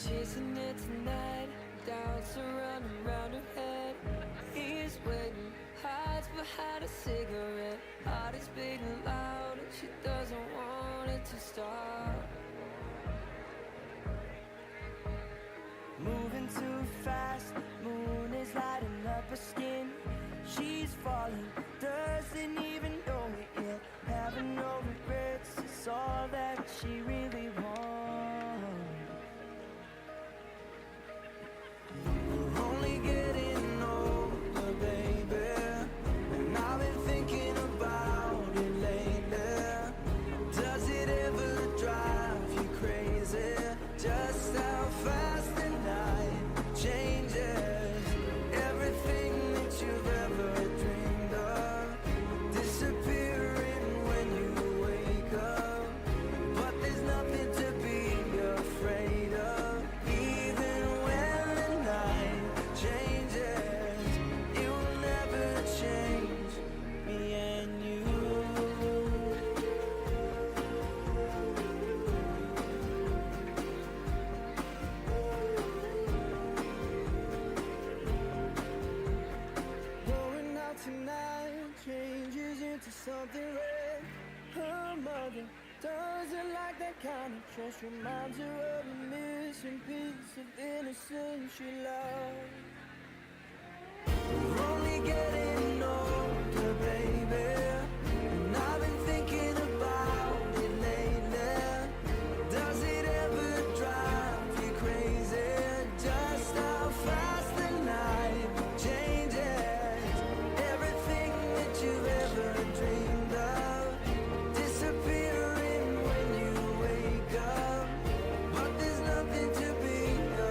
Chasing it tonight, doubts are running round her head. He's waiting, hides behind a cigarette. Heart is beating loud and she doesn't want it to stop. Moving too fast, moon is lighting up her skin. She's falling, doesn't even know it yet. Having no regrets, it's all that she really wants. We're only getting older, baby, and I've been thinking about it lately. Does it ever drive you crazy? Just how fast the night changes. Everything that you've ever dreamed of disappearing when you wake up. But there's nothing to be afraid of. Even when the night changes, it will never change me and you. Going out tonight changes into something red. Her mother doesn't like that kind of dress. Reminds her of a missing piece of innocence she loved. We're only getting older, baby, and I've been thinking about it lately. Does it ever drive you crazy? Just how fast the night changes. Everything that you've ever dreamed of disappearing when you wake up. But there's nothing to be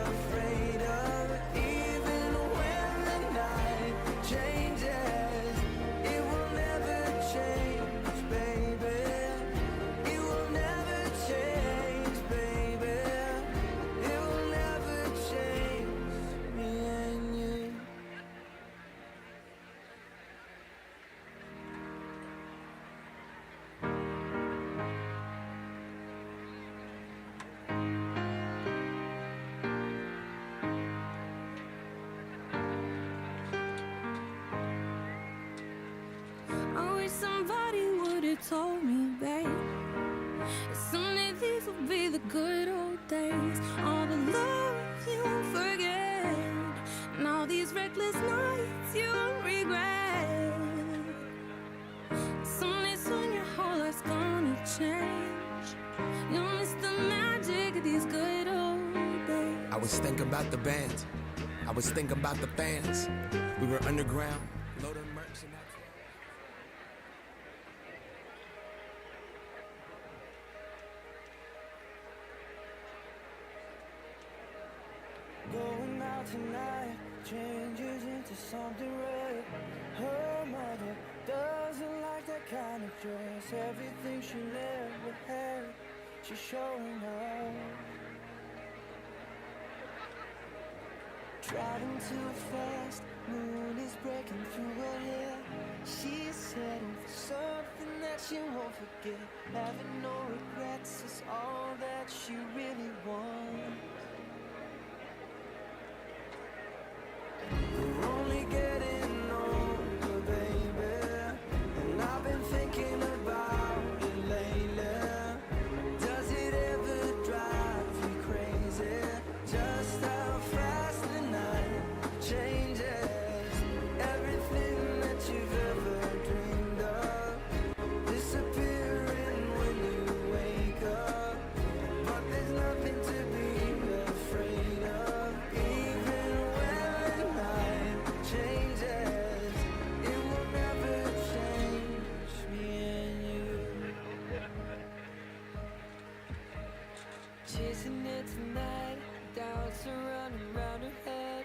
afraid of. Even when the night changes, it will never change, baby. It will never change, baby. It will never change me and you. I wish somebody would have told me, babe, that someday these will be the good old days. All the love you won't forget, and all these reckless nights you won't regret. Someday soon your whole life's gonna change. You'll miss the magic of these good old days. I was thinking about the band. I was thinking about the fans. We were underground, loading merch and that. Going out tonight changes into something red. Her mother doesn't like that kind of dress. Everything she never had, she's showing up. Driving too fast, moon is breaking through her hair. She's heading for something that she won't forget. Having no regrets is all that she really wants. We're only getting older, baby, and I've been thinking about it lately. Does it ever drive you crazy? Just how fast the night changes. Everything that you've ever dreamed of disappearing when you wake up. But there's nothing to be afraid of. Even when the night changes, it will never change me and you. Chasing it tonight, doubts are running round her head.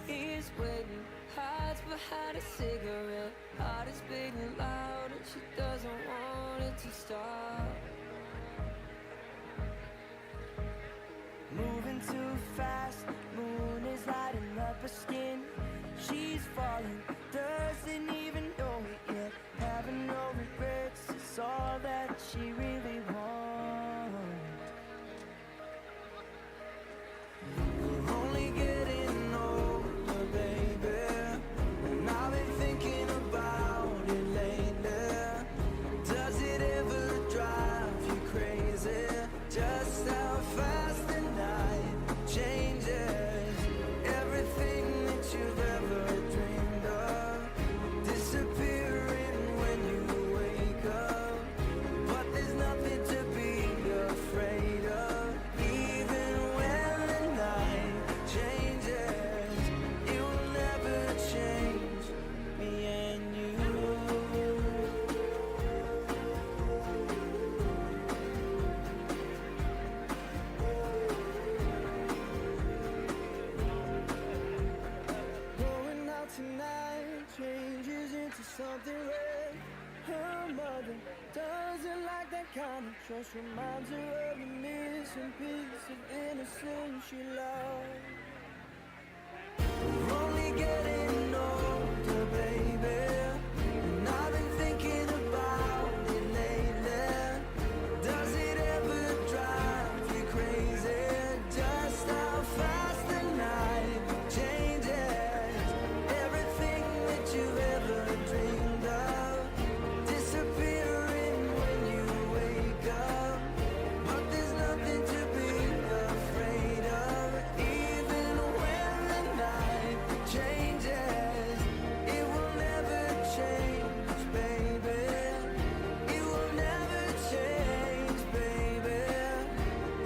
He's waiting, hides behind a cigarette. Heart is beating loud and she doesn't want it to stop. Moving too fast, moon is lighting up her skin. She's falling, doesn't even know it yet. Having no regrets, it's all that she really wants. fast the night changes. Everything that you've ever dreamed of disappearing when you wake up. But there's nothing to be afraid of. Even when the night changes, it will never change me and you. Going out tonight changes into something red. Her mother doesn't like that kind of trust. Reminds her of the missing piece of innocence she lost. We're only getting older, baby, and I've been thinking about it lately. Does it ever drive you crazy? Just how fast the night changes. Everything that you've ever dreamed of disappearing when you wake up. But there's nothing to be afraid of. Even when the night changes, it will never change, baby. It will never change, baby.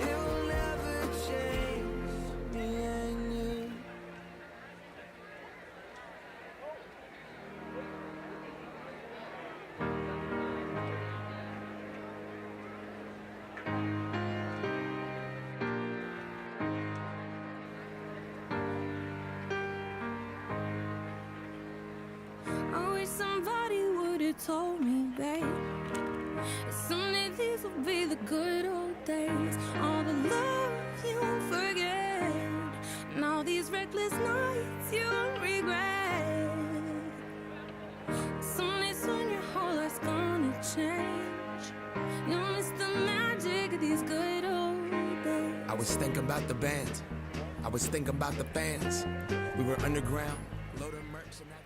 It will never change me and you. I wish somebody would have told me, babe, that someday these will be the good old days. All the love you won't forget, and all these reckless nights you won't regret. Someday soon your whole life's gonna change. You'll miss the magic of these good old days. I was thinking about the band. I was thinking about the fans. We were underground, loaded merch and that's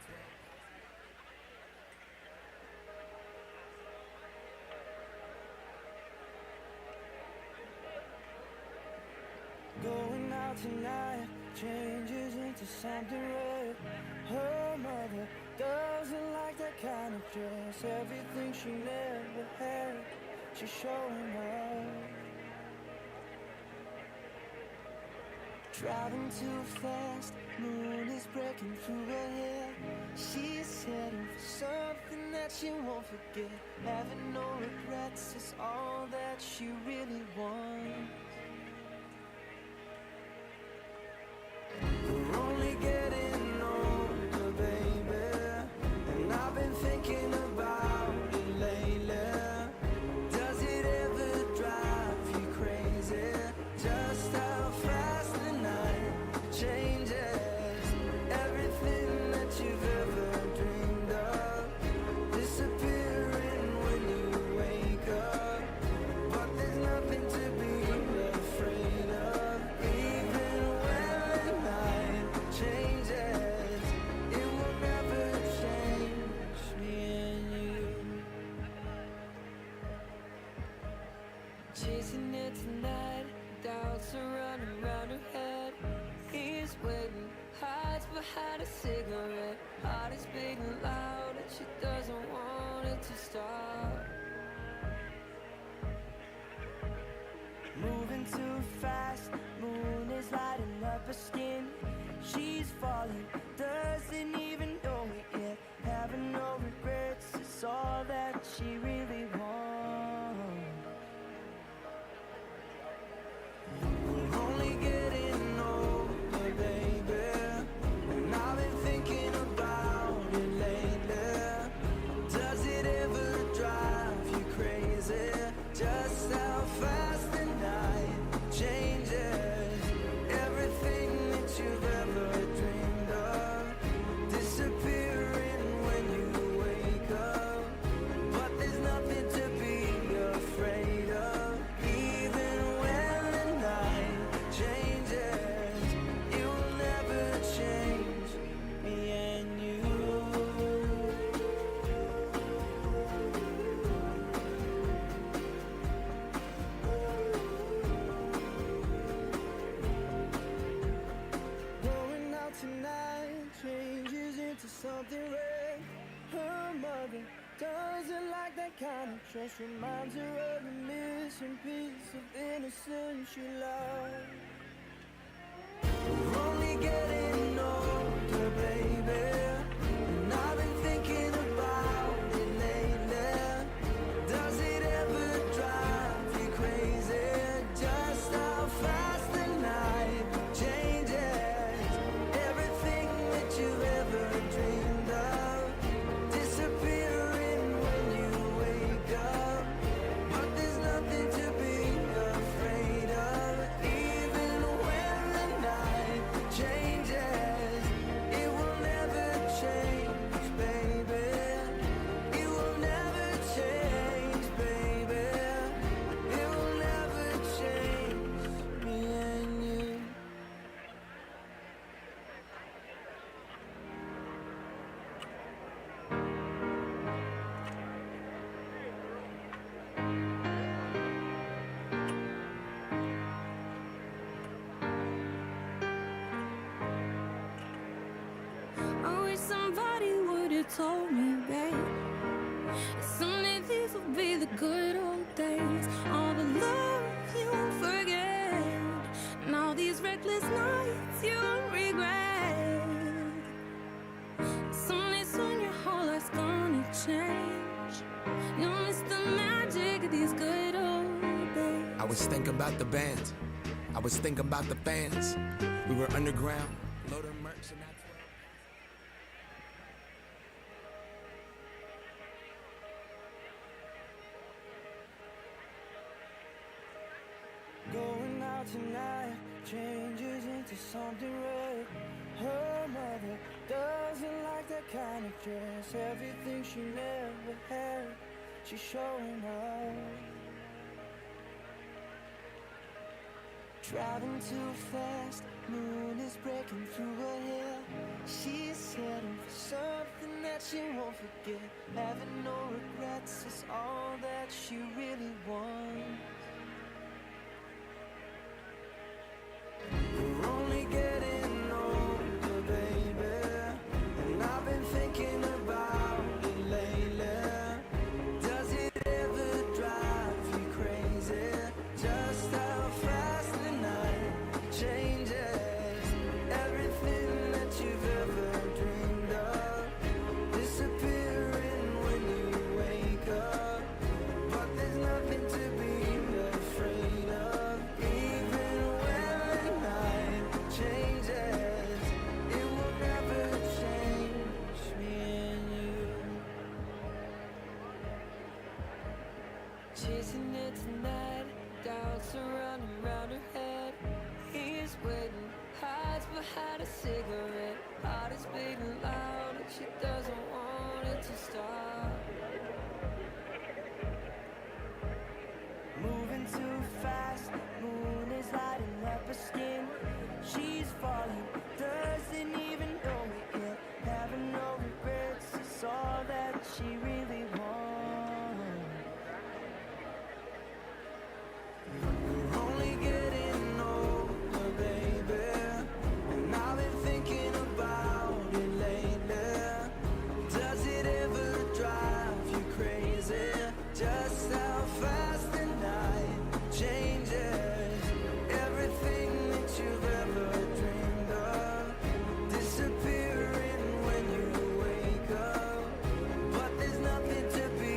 Going out tonight changes into something red. Her mother doesn't like that kind of dress. Everything she never had, she's showing off. Driving too fast, moon is breaking through her hair. She's heading for something that she won't forget. Having no regrets is all that she really wants. We're only getting older, baby, and I've been thinking about it lately. Does it ever drive you crazy? Just how fast the night changes. Everything that you've ever dreamed of disappearing when you wake up. But there's nothing to be afraid of. Even when the night changes, it will never change me and you. Chasing it tonight, doubts are running round her head. He's waiting, hides behind a cigarette. Heart is beating loud and she doesn't want it to stop. Moving too fast, moon is lighting up her skin. She's falling, doesn't even know it yet. Having no regrets is all that she really wants. We're only getting older, baby, and I've been thinking about it lately. Does it ever drive you crazy? Just how fast the night changes. Everything that you've ever dreamed of disappearing when you wake up. But there's nothing to kind of trust reminds her of the missing piece of innocence she lost. We're only getting older, baby, and I've been thinking about it lately. Does it ever drive you crazy? Just how fast the night changes. Everything that you've ever dreamed of disappearing when you wake up. But there's nothing to be afraid of. Even when the night changes, it will never change, baby. It will never change, baby. It will never change me and you. I wish somebody would have told me, babe, someday these will be the good old days. All the love you won't forget, and all these reckless nights you won't regret. Someday soon your whole life's gonna change. You'll miss the magic of these good old days. I was thinking about the band. I was thinking about the fans. We were underground, loading merch and that's Going out tonight changes into something red. Her mother doesn't like that kind of dress. Everything she never had, she's showing off. Driving too fast, moon is breaking through her hair. She's heading for something that she won't forget. Having no regrets is all that she really wants. We're only getting older, baby, and I've been thinking about it lately. Does it ever drive you crazy? Just how fast the night changes. Everything that you've ever dreamed of disappearing when you wake up. But there's nothing to be afraid of. Even when the night changes, it will never change me and you. Chasing it tonight, doubts are running round her head. He's waiting, hides behind a cigarette. Heart is beating loud and she doesn't want it to stop. Moving too fast, moon is lighting up her skin. She's falling, doesn't even know it yet. Having no regrets is all that she really wants. We're only getting older, baby, and I've been thinking about it lately. Does it ever drive you crazy? Just how fast the night changes. Everything that you've ever dreamed of disappearing when you wake up. But there's nothing to be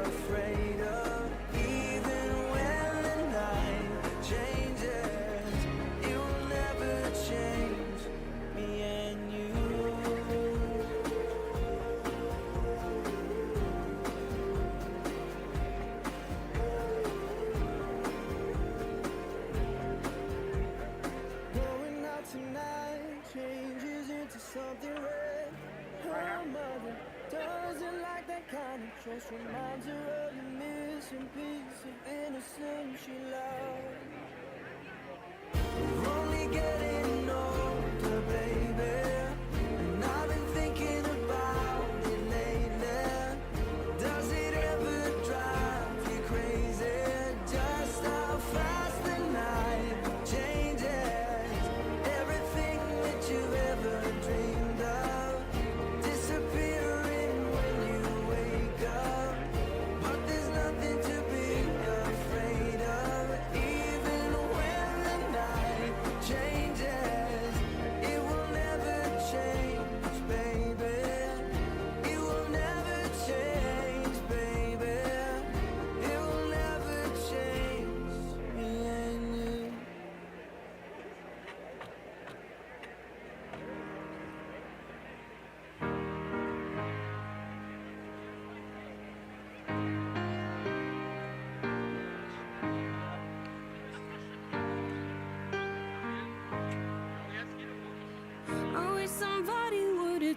afraid of. Even when the night changes, it will never change me and you. Going out tonight changes into something red. Her mother doesn't like that kind of trust. Reminds her of the missing piece of innocence she lost. We're only getting older, baby, and I've been thinking about it lately. Does it ever drive you crazy? Just how fast the night changes. Everything that you've ever dreamed of disappearing when you wake up. But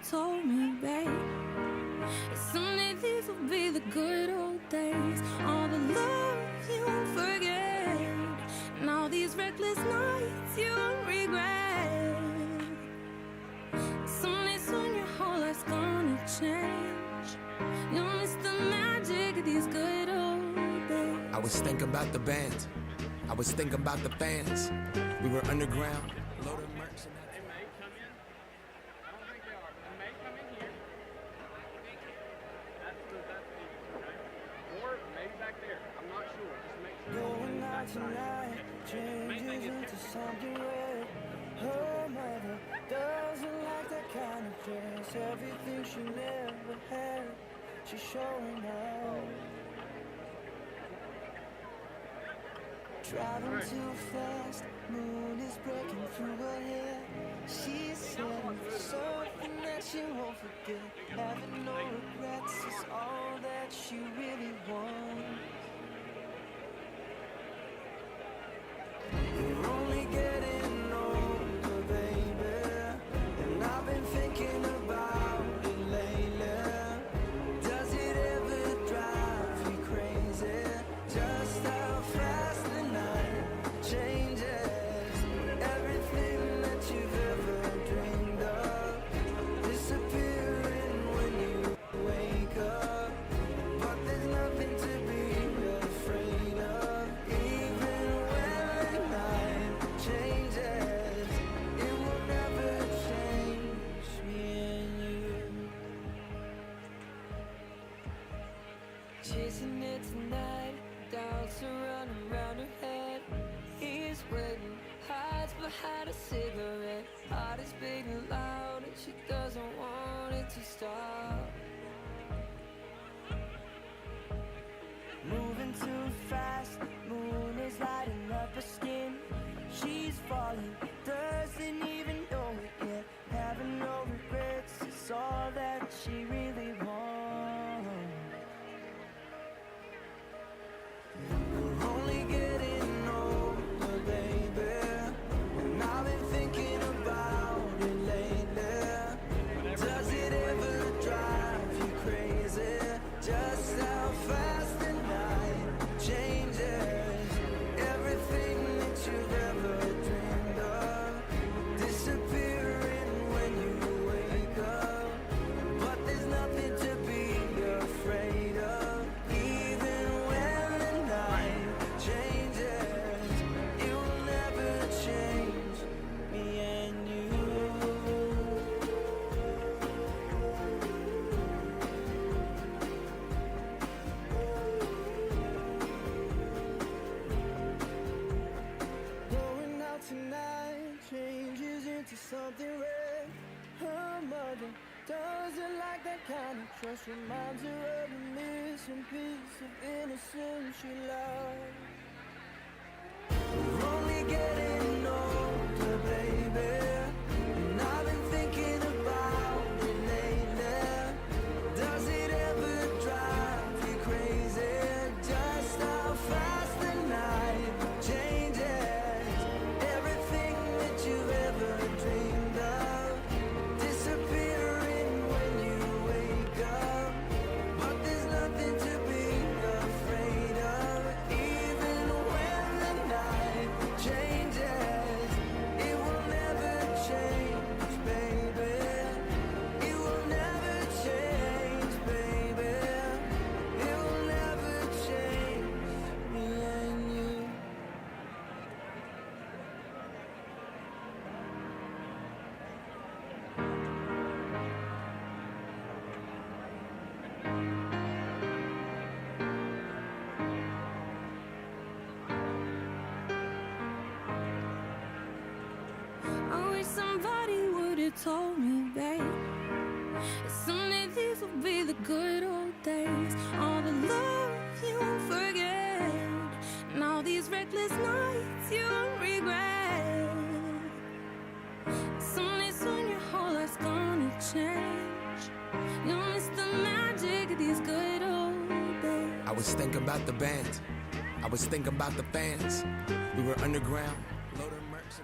told me, babe, someday these will be the good old days. All the love you won't forget, and all these reckless nights you won't regret. Someday soon your whole life's gonna change. You'll miss the magic of these good old days. I was thinking about the band. I was thinking about the fans. We were underground, loaded merch. They may come in. I don't think they are, but they may come in here. That's the okay? Or maybe back there. I'm not sure. Just make sure. Going out tonight changes into something red. Her mother doesn't like that kind of dress. Everything she never had, she's showing out. Driving too fast, moon is breaking through her hair. She's heading for something that she won't forget. Having no regrets is all that she really wants. We're only getting older, baby, and I've been thinking about it lately. Does it ever drive you crazy? Just how fast the night changes. Everything that you've ever dreamed of disappearing when you wake up. But there's nothing to be afraid of. Even when the night changes, it will never change me and you. Chasing it tonight, doubts are running round her head. He's waiting, hides behind a cigarette. Heart is beating loud and she doesn't want it to stop. Moving too fast, moon is lighting up her skin. She's falling, doesn't even know it yet. Having no regrets is all that she really wants. We're only getting older, baby, and I've been thinking about it lately. Does it ever drive you crazy? Just how fast the night changes. Everything that you've ever dreamed of disappearing when you wake up. But there's nothing to be afraid of. Even when the night changes, it will never change me and you. Going out tonight changes into something red. Her mother doesn't like that kind of trust. Reminds her of the missing piece of innocence she lost. We're only getting older, baby, and I've been thinking about it lately. Does it ever drive you crazy? Just how fast the night changes. Everything that you've ever dreamed of disappearing when you wake up. But there's nothing to be afraid of. Even when the night changes, it will never change, baby. It will never change, baby. It will never change me and you. I wish somebody would have told me, babe, someday these will be the good old days. All the love you won't forget, and all these reckless nights you won't regret. Someday soon your whole life's gonna change. You'll miss the magic of these good old days. I was thinking about the band. I was thinking about the fans. We were underground, loaded merch.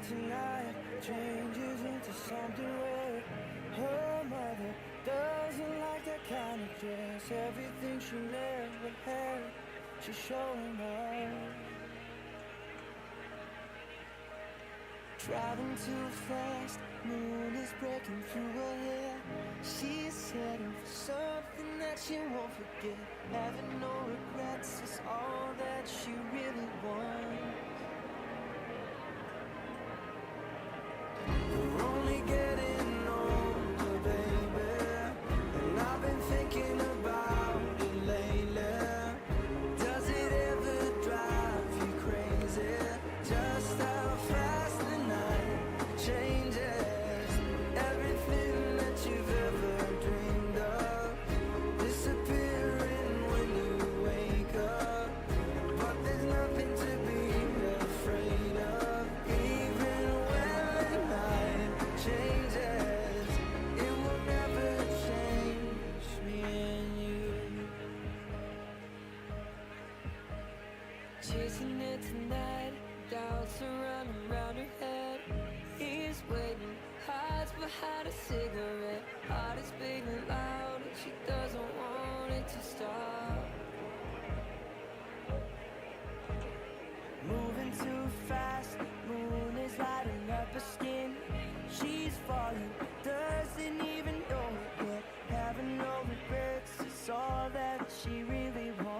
tonight changes into something red. Her mother doesn't like that kind of dress. Everything she never had, she's showing off. Driving too fast, moon is breaking through her hair. She's heading for something that she won't forget. Having no regrets is all that she really wants. We're only getting older, baby, and I've been thinking about it lately. Does it ever drive you crazy? Just how fast the night changes. Everything that you've ever dreamed of disappearing when you wake up. But there's nothing to be afraid of. Even when the night changes, it will never change me and you. Chasing it tonight, doubts are running round her head. He's waiting, hides behind a cigarette. Heart is beating loud and she doesn't want it to stop. Moving too fast, moon is lighting up her skin. She's falling, doesn't even know it yet. Having no regrets is all that she really wants.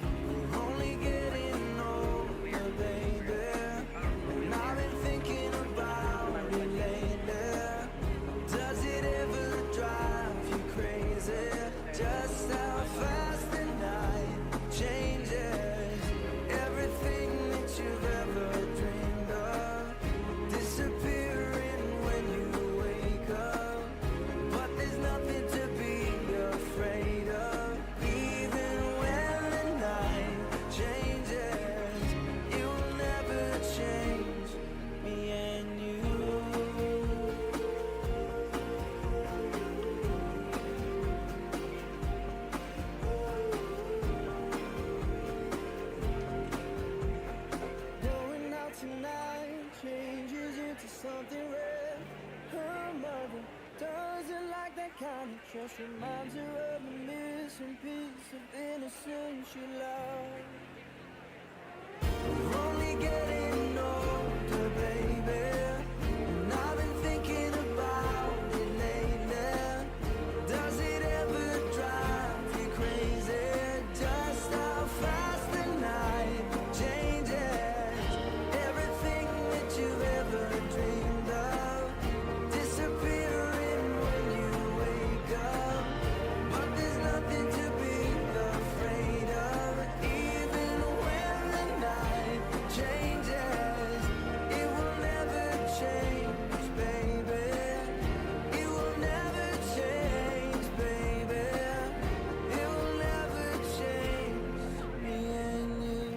We're only getting older, baby, and I've been thinking about it lately. Does it ever drive you crazy? Just how fast the night changes. Everything that you've ever dreamed of disappearing when you wake up. But there's nothing to be afraid of. Even when the night changes, it will never change me and you. Going out tonight changes into something red. Her mother doesn't like that kind of dress. Reminds her of the missing piece of innocence she lost. We're only getting older, baby, and I've been thinking about it lately. Does it ever drive you crazy? Just how fast the night changes. Everything that you've ever dreamed of disappearing when you wake up. But there's nothing to be afraid of. Even when the night changes, it will never change, baby. It will never change, baby. It will never change me and you.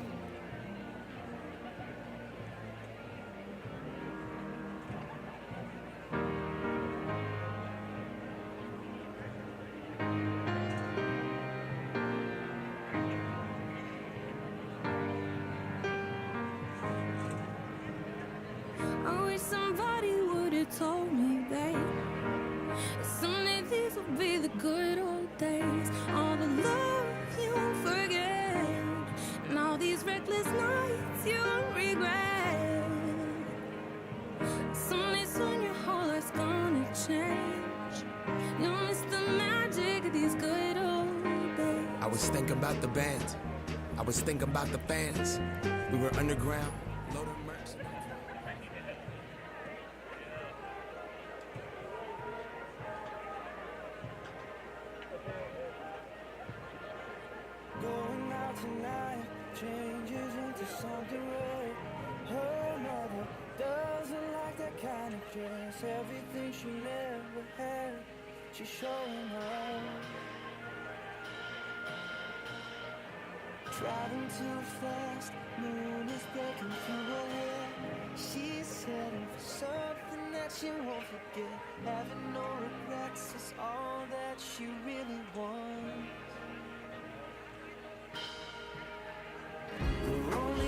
I wish somebody would have told me, babe, someday these will be the good old days. All the love you won't forget, and all these reckless nights you won't regret. Someday soon your whole life's gonna change. You'll miss the magic of these good old days. I was thinking about the band. I was thinking about the fans. We were underground, loaded merch. Going out tonight changes into something red. Her mother doesn't like that kind of dress. Everything she never had, she's showing off. Driving too fast, moon is breaking through her hair. She's heading for something that she won't forget. Having no regrets is all that she really wants. We're only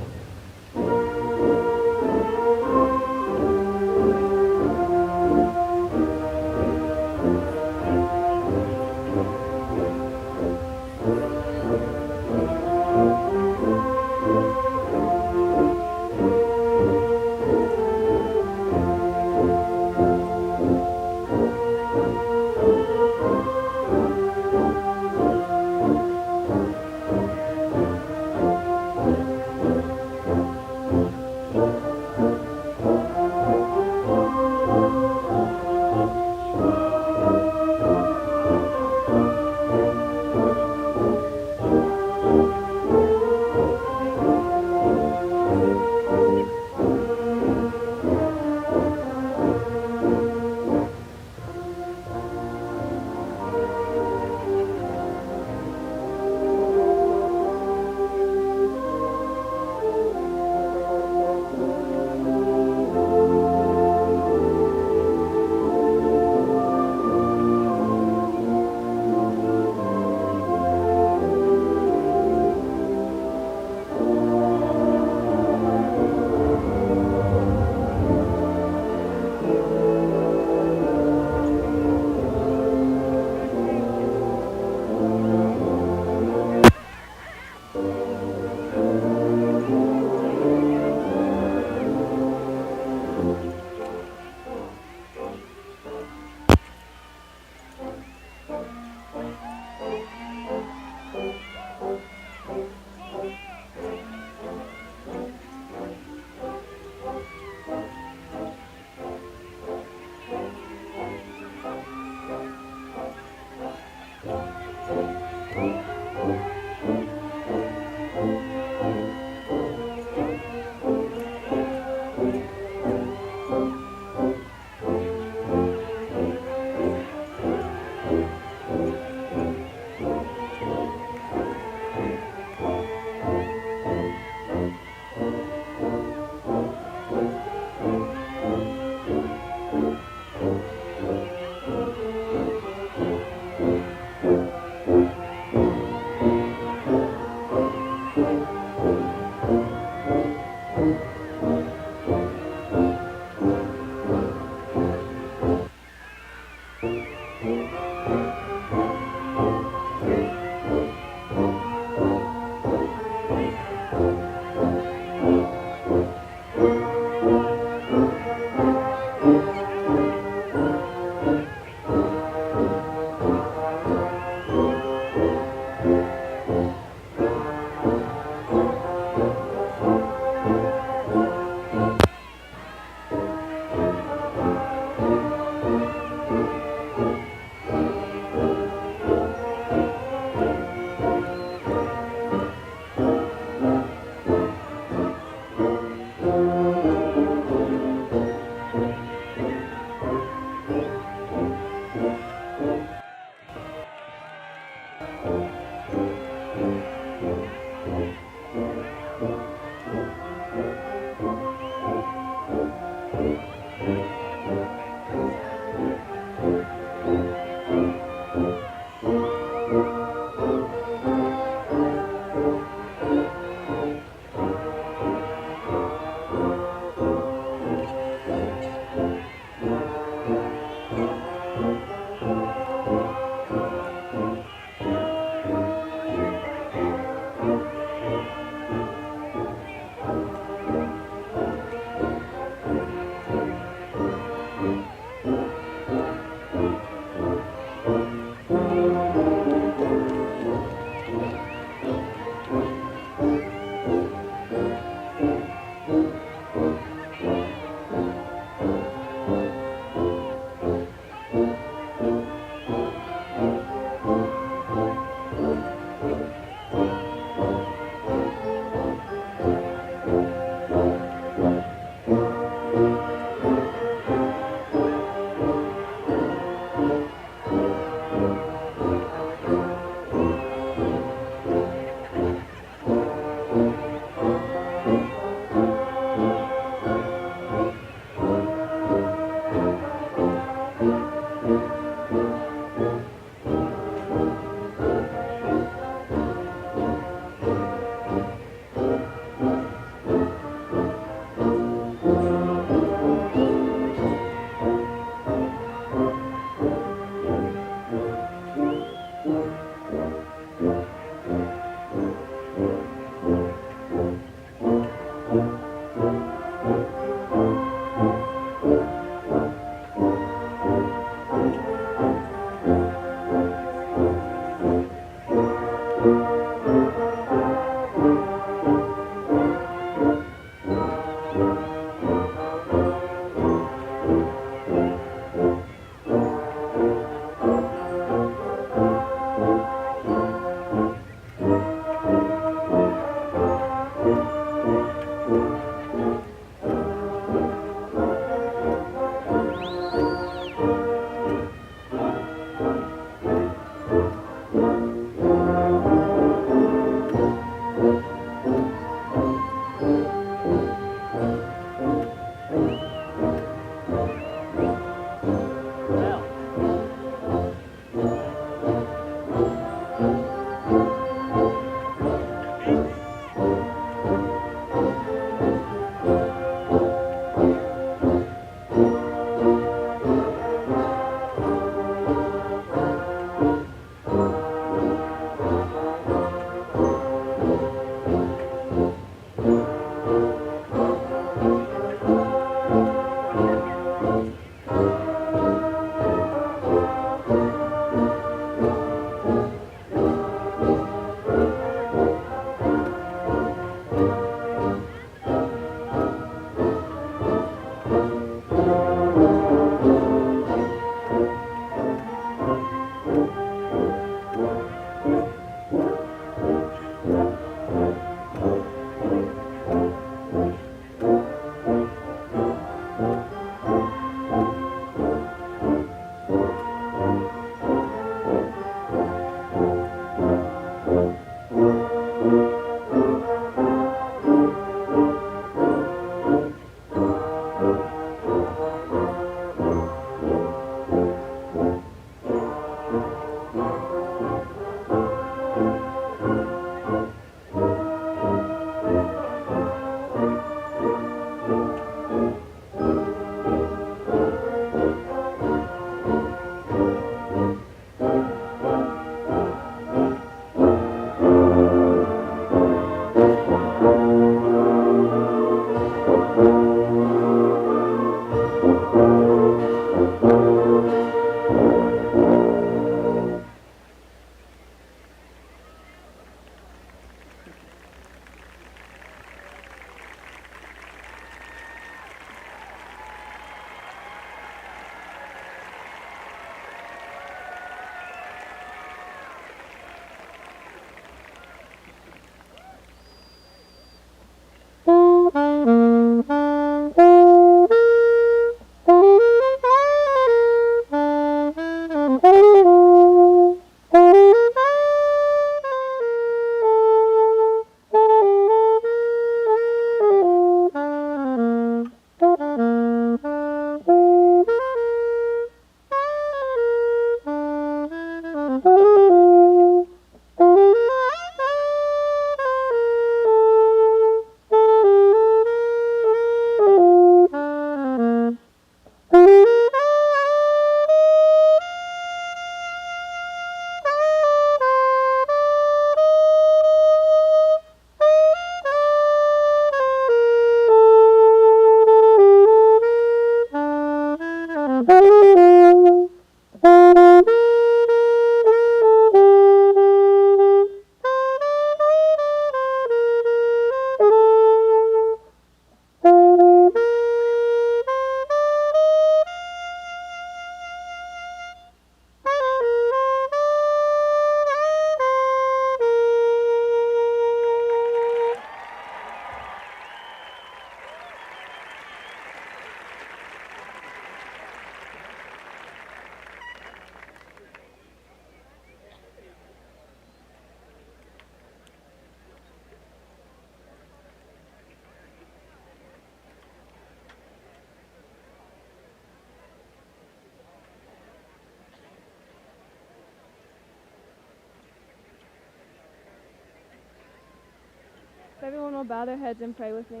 Everyone will bow their heads and pray with me.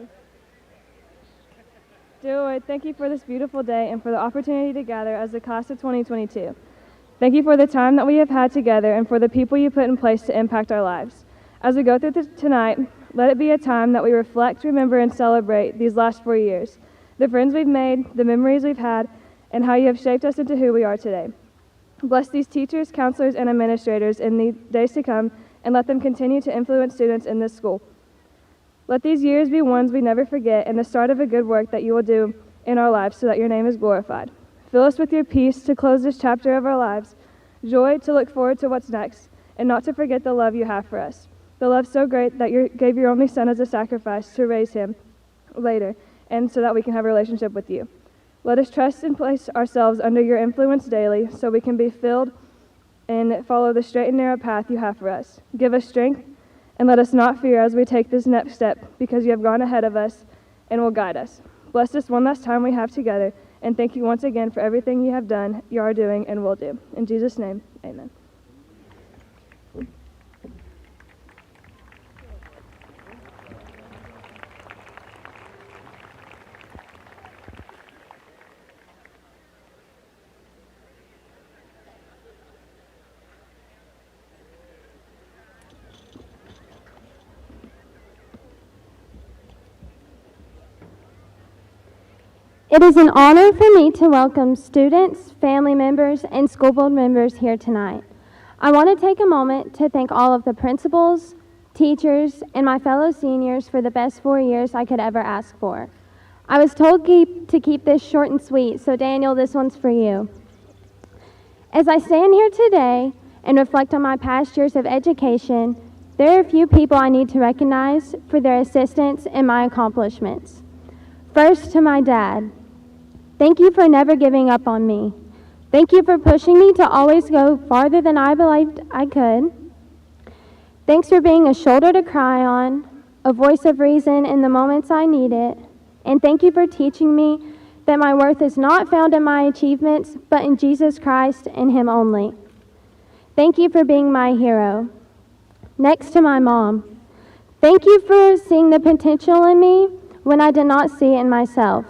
Dear Lord, thank you for this beautiful day and for the opportunity to gather as the class of 2022. Thank you for the time that we have had together and for the people you put in place to impact our lives. As we go through this tonight, let it be a time that we reflect, remember, and celebrate these last 4 years, the friends we've made, the memories we've had, and how you have shaped us into who we are today. Bless these teachers, counselors, and administrators in the days to come, and let them continue to influence students in this school. Let these years be ones we never forget and the start of a good work that you will do in our lives so that your name is glorified. Fill us with your peace to close this chapter of our lives, joy to look forward to what's next, and not to forget the love you have for us. The love so great that you gave your only son as a sacrifice to raise him later, and so that we can have a relationship with you. Let us trust and place ourselves under your influence daily so we can be filled and follow the straight and narrow path you have for us. Give us strength and let us not fear as we take this next step because you have gone ahead of us and will guide us. Bless this one last time we have together, and thank you once again for everything you have done, you are doing, and will do. In Jesus' name, amen. It is an honor for me to welcome students, family members, and school board members here tonight. I want to take a moment to thank all of the principals, teachers, and my fellow seniors for the best 4 years I could ever ask for. I was told to keep this short and sweet, so Daniel, this one's for you. As I stand here today and reflect on my past years of education, there are a few people I need to recognize for their assistance in my accomplishments. First, to my dad. Thank you for never giving up on me. Thank you for pushing me to always go farther than I believed I could. Thanks for being a shoulder to cry on, a voice of reason in the moments I need it. And thank you for teaching me that my worth is not found in my achievements, but in Jesus Christ and Him only. Thank you for being my hero. Next to my mom, thank you for seeing the potential in me when I did not see it in myself.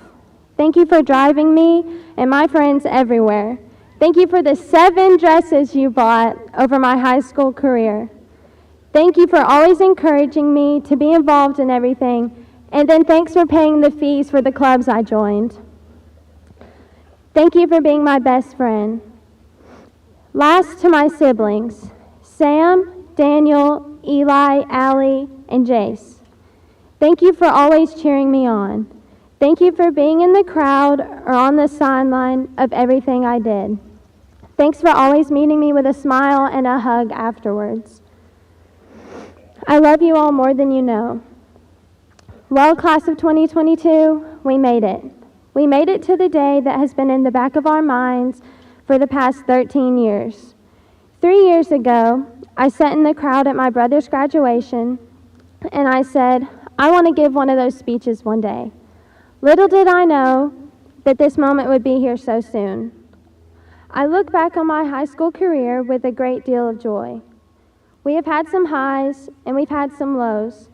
Thank you for driving me and my friends everywhere. Thank you for the 7 dresses you bought over my high school career. Thank you for always encouraging me to be involved in everything, and then thanks for paying the fees for the clubs I joined. Thank you for being my best friend. Last, to my siblings, Sam, Daniel, Eli, Allie, and Jace. Thank you for always cheering me on. Thank you for being in the crowd or on the sideline of everything I did. Thanks for always meeting me with a smile and a hug afterwards. I love you all more than you know. Well, class of 2022, we made it. We made it to the day that has been in the back of our minds for the past 13 years. 3 years ago, I sat in the crowd at my brother's graduation, and I said, I want to give one of those speeches one day. Little did I know that this moment would be here so soon. I look back on my high school career with a great deal of joy. We have had some highs, and we've had some lows.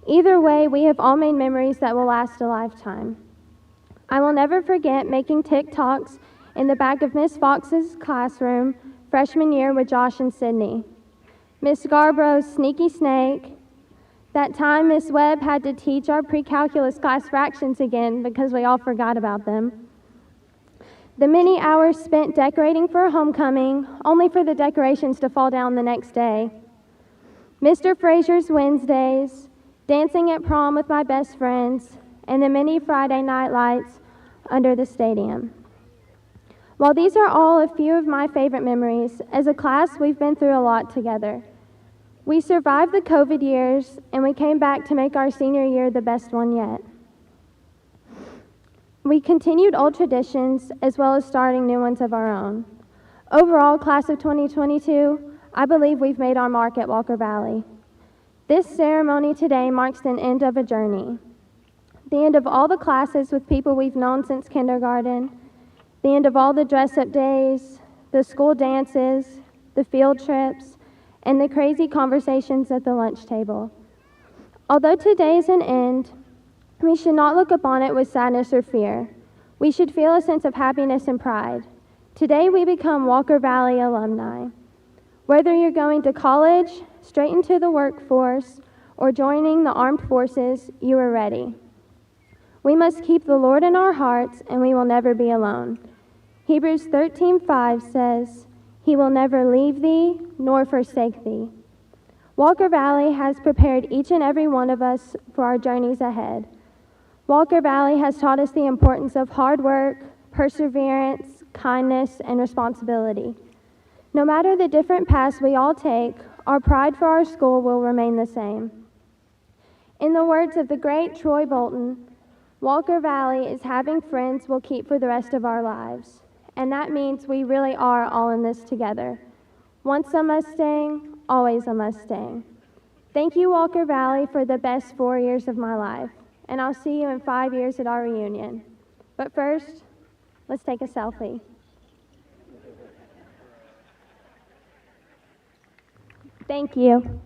Either way, we have all made memories that will last a lifetime. I will never forget making TikToks in the back of Miss Fox's classroom freshman year with Josh and Sydney. Miss Scarborough's sneaky snake. That time Miss Webb had to teach our pre-calculus class fractions again because we all forgot about them. The many hours spent decorating for homecoming, only for the decorations to fall down the next day. Mr. Frazier's Wednesdays, dancing at prom with my best friends, and the many Friday night lights under the stadium. While these are all a few of my favorite memories, as a class we've been through a lot together. We survived the COVID years, and we came back to make our senior year the best one yet. We continued old traditions as well as starting new ones of our own. Overall, class of 2022, I believe we've made our mark at Walker Valley. This ceremony today marks the end of a journey. The end of all the classes with people we've known since kindergarten, the end of all the dress-up days, the school dances, the field trips, and the crazy conversations at the lunch table. Although today is an end, we should not look upon it with sadness or fear. We should feel a sense of happiness and pride. Today we become Walker Valley alumni. Whether you're going to college, straight into the workforce, or joining the armed forces, you are ready. We must keep the Lord in our hearts, and we will never be alone. Hebrews 13:5 says, He will never leave thee nor forsake thee. Walker Valley has prepared each and every one of us for our journeys ahead. Walker Valley has taught us the importance of hard work, perseverance, kindness, and responsibility. No matter the different paths we all take, our pride for our school will remain the same. In the words of the great Troy Bolton, Walker Valley is having friends we'll keep for the rest of our lives. And that means we really are all in this together. Once a Mustang, always a Mustang. Thank you, Walker Valley, for the best 4 years of my life. And I'll see you in 5 years at our reunion. But first, let's take a selfie. Thank you.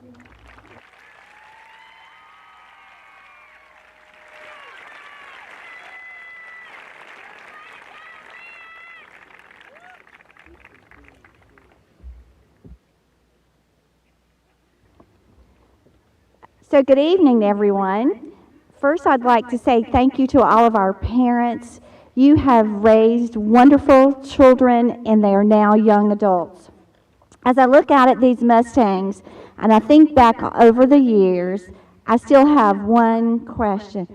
So good evening, everyone. First, I'd like to say thank you to all of our parents. You have raised wonderful children, and they are now young adults. As I look out at these Mustangs, and I think back over the years, I still have one question.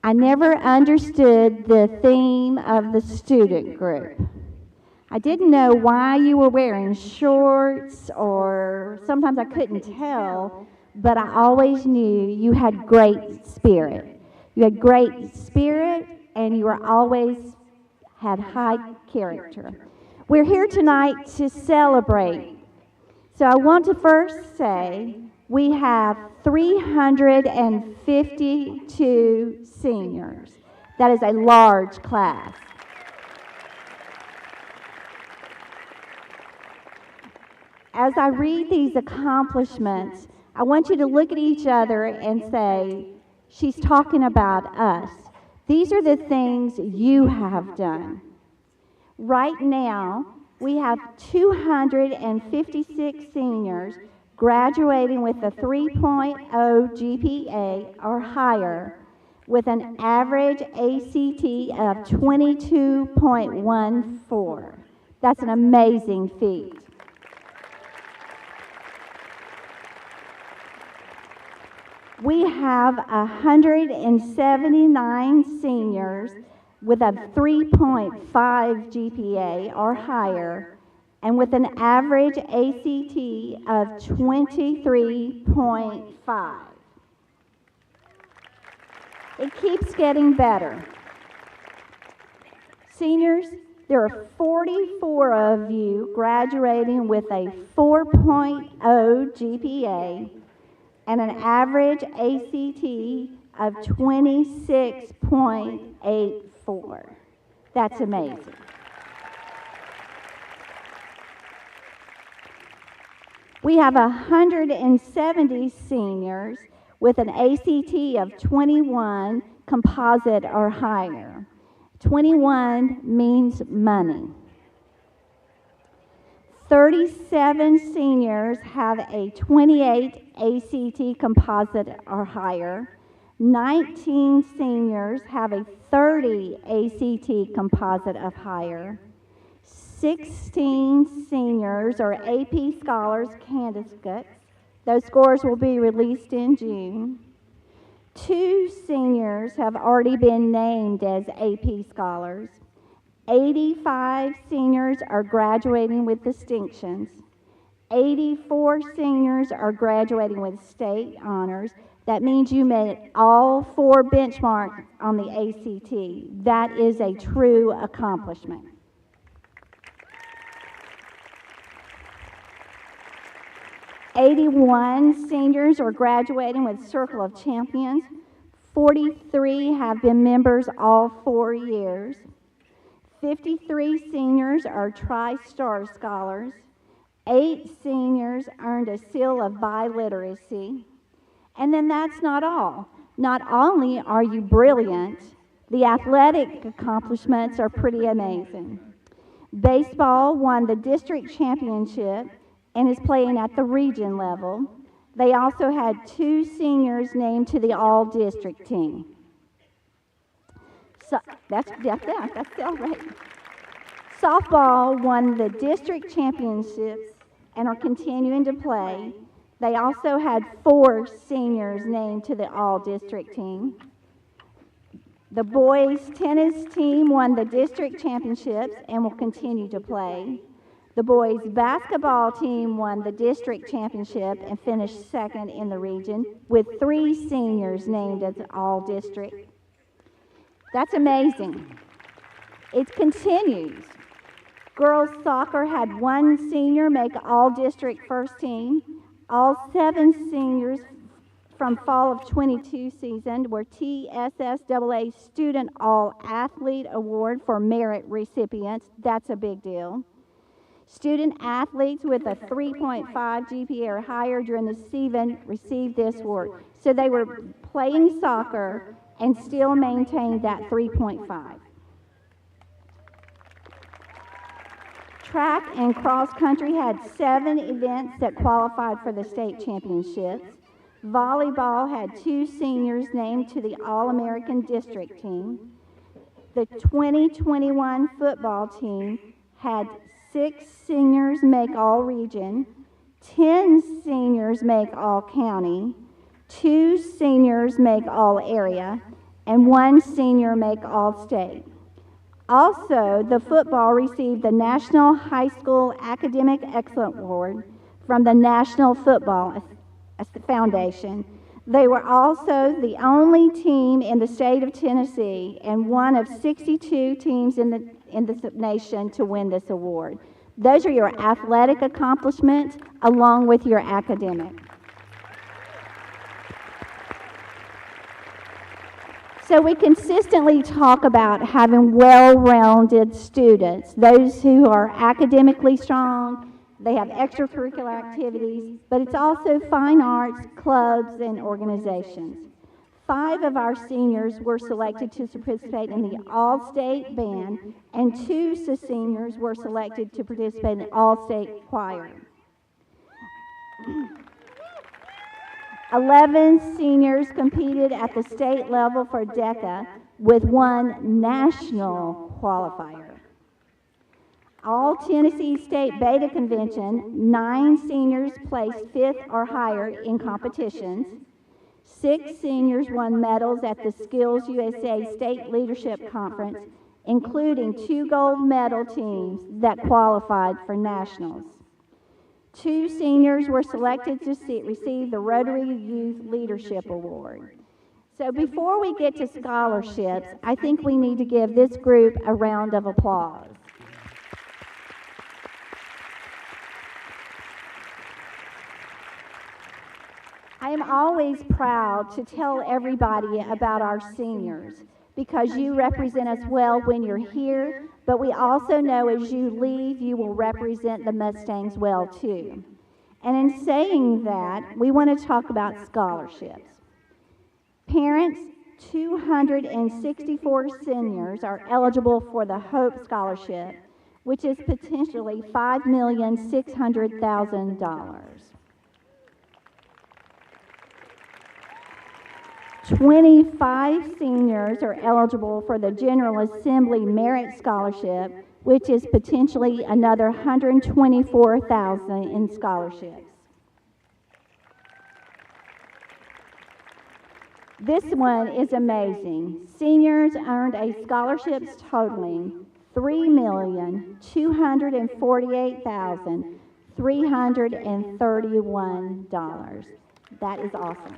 I never understood the theme of the student group. I didn't know why you were wearing shorts, or sometimes I couldn't tell, but I always knew you had great spirit. You had great spirit, and you were always had high character. We're here tonight to celebrate. So I want to first say we have 352 seniors. That is a large class. As I read these accomplishments, I want you to look at each other and say, she's talking about us. These are the things you have done. Right now, we have 256 seniors graduating with a 3.0 GPA or higher, with an average ACT of 22.14. That's an amazing feat. We have 179 seniors with a 3.5 GPA or higher, and with an average ACT of 23.5. It keeps getting better. Seniors, there are 44 of you graduating with a 4.0 GPA and an average ACT of 26.84. That's amazing. We have 170 seniors with an ACT of 21 composite or higher. 21 means money. 37 seniors have a 28 ACT composite or higher. 19 seniors have a 30 ACT composite of higher. 16 seniors are AP Scholars candidates. Those scores will be released in June. 2 seniors have already been named as AP Scholars. 85 seniors are graduating with distinctions. 84 seniors are graduating with state honors. That means you made all 4 benchmarks on the ACT. That is a true accomplishment. 81 seniors are graduating with Circle of Champions. 43 have been members all 4 years. 53 seniors are Tri-Star Scholars. 8 seniors earned a seal of biliteracy. And then that's not all. Not only are you brilliant, the athletic accomplishments are pretty amazing. Baseball won the district championship and is playing at the region level. They also had 2 seniors named to the all-district team. So that's all right. Softball won the district championships and are continuing to play. They also had 4 seniors named to the all-district team. The boys' tennis team won the district championships and will continue to play. The boys' basketball team won the district championship and finished second in the region, with 3 seniors named as all-district. That's amazing. It continues. Girls soccer had 1 senior make all-district first team. All 7 seniors from fall of 22 season were TSSAA Student All-Athlete Award for Merit recipients. That's a big deal. Student athletes with a 3.5 GPA or higher during the season received this award. So they were playing soccer and still maintained that 3.5. Track and cross country had 7 events that qualified for the state championships. Volleyball had 2 seniors named to the All-American District team. The 2021 football team had 6 seniors make all region, 10 seniors make all county, 2 seniors make all area, and 1 senior make all state. Also, the football received the National High School Academic Excellence Award from the National Football Foundation. They were also the only team in the state of Tennessee and one of 62 teams in the nation to win this award. Those are your athletic accomplishments along with your academic. So we consistently talk about having well-rounded students, those who are academically strong They have extracurricular activities, but it's also fine arts, clubs, and organizations. 5 of our seniors were selected to participate in the All-State Band, and 2 seniors were selected to participate in the All-State Choir. 11 seniors competed at the state level for DECA, with 1 national qualifier. All Tennessee State Beta Convention, 9 seniors placed 5th or higher in competitions. 6 seniors won medals at the Skills USA State Leadership Conference, including 2 gold medal teams that qualified for nationals. 2 seniors were selected to receive the Rotary Youth Leadership Award. So before we get to scholarships, I think we need to give this group a round of applause. I am always proud to tell everybody about our seniors because you represent us well when you're here, but we also know as you leave, you will represent the Mustangs well too. And in saying that, we want to talk about scholarships. Parents, 264 seniors are eligible for the HOPE Scholarship, which is potentially $5,600,000. 25 seniors are eligible for the General Assembly Merit Scholarship, which is potentially another $124,000 in scholarships. This one is amazing. Seniors earned a scholarships totaling $3,248,331. That is awesome.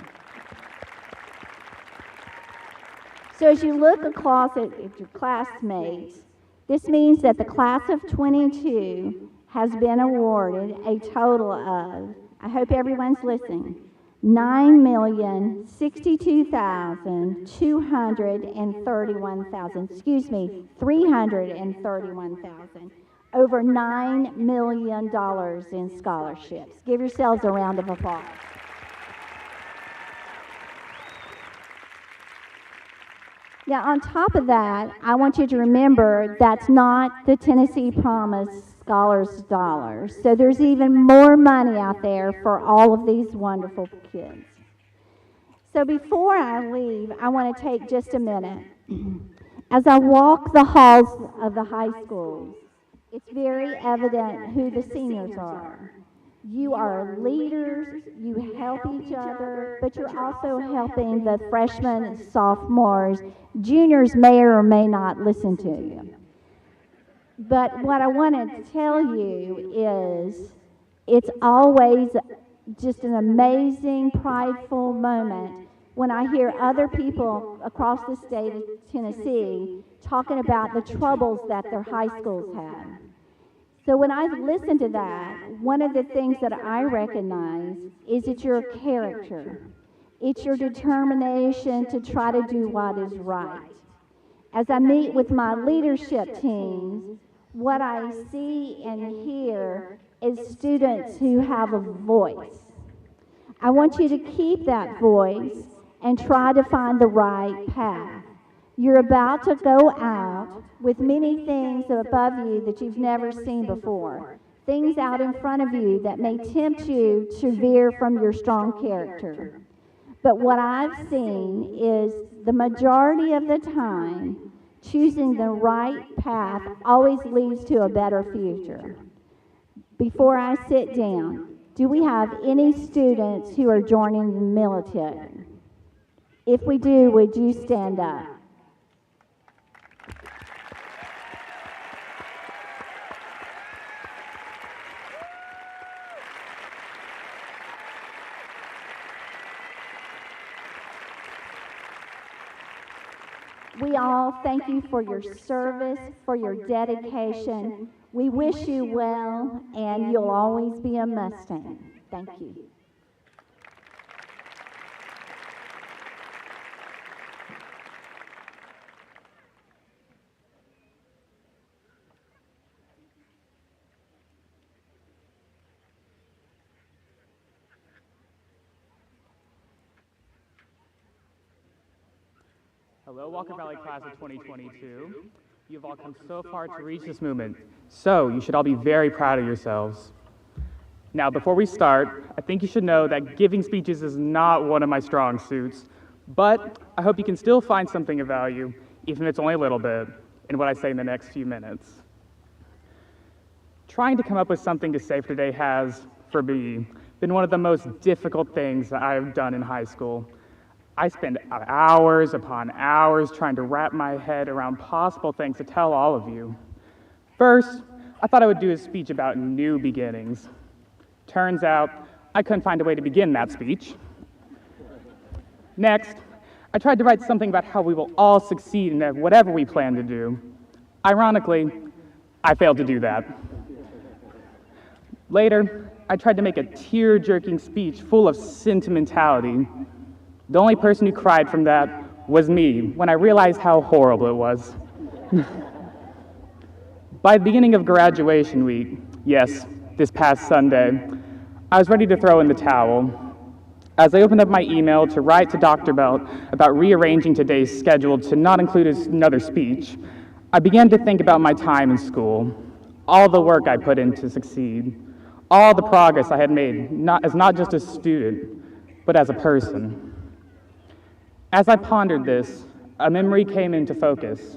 So as you look across at your classmates, this means that the class of 22 has been awarded a total of, I hope everyone's listening, $331,000, over $9 million in scholarships. Give yourselves a round of applause. Now, on top of that, I want you to remember that's not the Tennessee Promise Scholars Dollars. So there's even more money out there for all of these wonderful kids. So before I leave, I want to take just a minute. As I walk the halls of the high schools, it's very evident who the seniors are. You are leaders, you help each other, but you're also helping the freshmen and sophomores. Juniors may or may not listen to you. But what I want to tell you is it's always just an amazing, prideful moment when I hear other people across the state of Tennessee talking about the troubles that their high schools have. So when I listen to that, one of the things that I recognize is it's your character. It's your determination to try to do what is right. As I meet with my leadership teams, what I see and hear is students who have a voice. I want you to keep that voice and try to find the right path. You're about to go out with many things above you that you've never seen before. Things out in front of you that may tempt you to veer from your strong character. But what I've seen is the majority of the time, choosing the right path always leads to a better future. Before I sit down, do we have any students who are joining the military? If we do, would you stand up? We all thank you for your service, for your dedication. We wish you well, and you'll always be a Mustang. Thank you. Hello, Walker Valley Class of 2022. You've all come so far to reach this movement, so you should all be very proud of yourselves. Now, before we start, I think you should know that giving speeches is not one of my strong suits, but I hope you can still find something of value, even if it's only a little bit, in what I say in the next few minutes. Trying to come up with something to say for today has, for me, been one of the most difficult things that I've done in high school. I spend hours upon hours trying to wrap my head around possible things to tell all of you. First, I thought I would do a speech about new beginnings. Turns out, I couldn't find a way to begin that speech. Next, I tried to write something about how we will all succeed in whatever we plan to do. Ironically, I failed to do that. Later, I tried to make a tear-jerking speech full of sentimentality. The only person who cried from that was me when I realized how horrible it was. By the beginning of graduation week, yes, this past Sunday, I was ready to throw in the towel. As I opened up my email to write to Dr. Belt about rearranging today's schedule to not include another speech, I began to think about my time in school, all the work I put in to succeed, all the progress I had made, not just a student, but as a person. As I pondered this, a memory came into focus.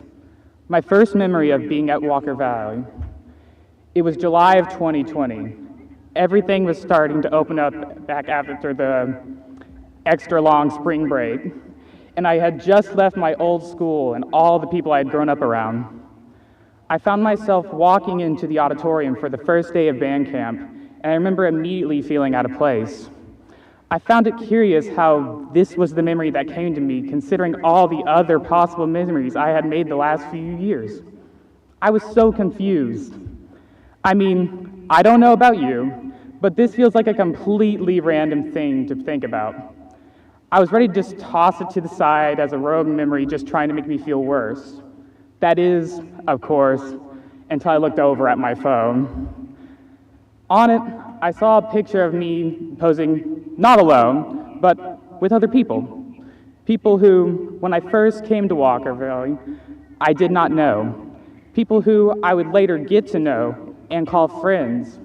My first memory of being at Walker Valley. It was July of 2020. Everything was starting to open up back after the extra long spring break, and I had just left my old school and all the people I had grown up around. I found myself walking into the auditorium for the first day of band camp, and I remember immediately feeling out of place. I found it curious how this was the memory that came to me, considering all the other possible memories I had made the last few years. I was so confused. I mean, I don't know about you, but this feels like a completely random thing to think about. I was ready to just toss it to the side as a rogue memory just trying to make me feel worse. That is, of course, until I looked over at my phone. On it, I saw a picture of me posing not alone, but with other people. People who, when I first came to Walker Valley, I did not know. People who I would later get to know and call friends.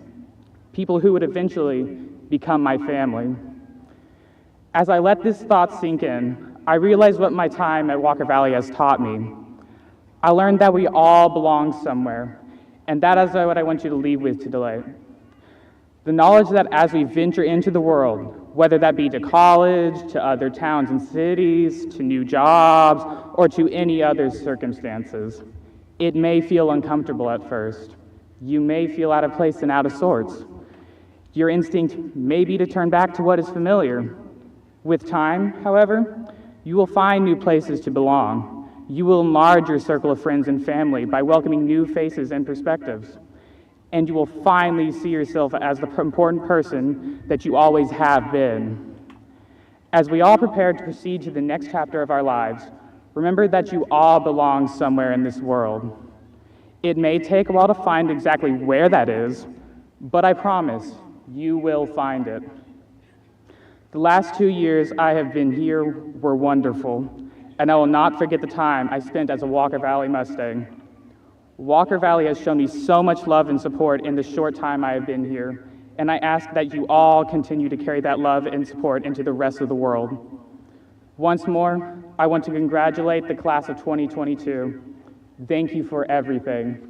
People who would eventually become my family. As I let this thought sink in, I realized what my time at Walker Valley has taught me. I learned that we all belong somewhere, and that is what I want you to leave with today. The knowledge that as we venture into the world, whether that be to college, to other towns and cities, to new jobs, or to any other circumstances, it may feel uncomfortable at first. You may feel out of place and out of sorts. Your instinct may be to turn back to what is familiar. With time, however, you will find new places to belong. You will enlarge your circle of friends and family by welcoming new faces and perspectives. And you will finally see yourself as the important person that you always have been. As we all prepare to proceed to the next chapter of our lives, remember that you all belong somewhere in this world. It may take a while to find exactly where that is, but I promise you will find it. The last 2 years I have been here were wonderful, and I will not forget the time I spent as a Walker Valley Mustang. Walker Valley has shown me so much love and support in the short time I have been here, and I ask that you all continue to carry that love and support into the rest of the world. Once more, I want to congratulate the class of 2022. Thank you for everything.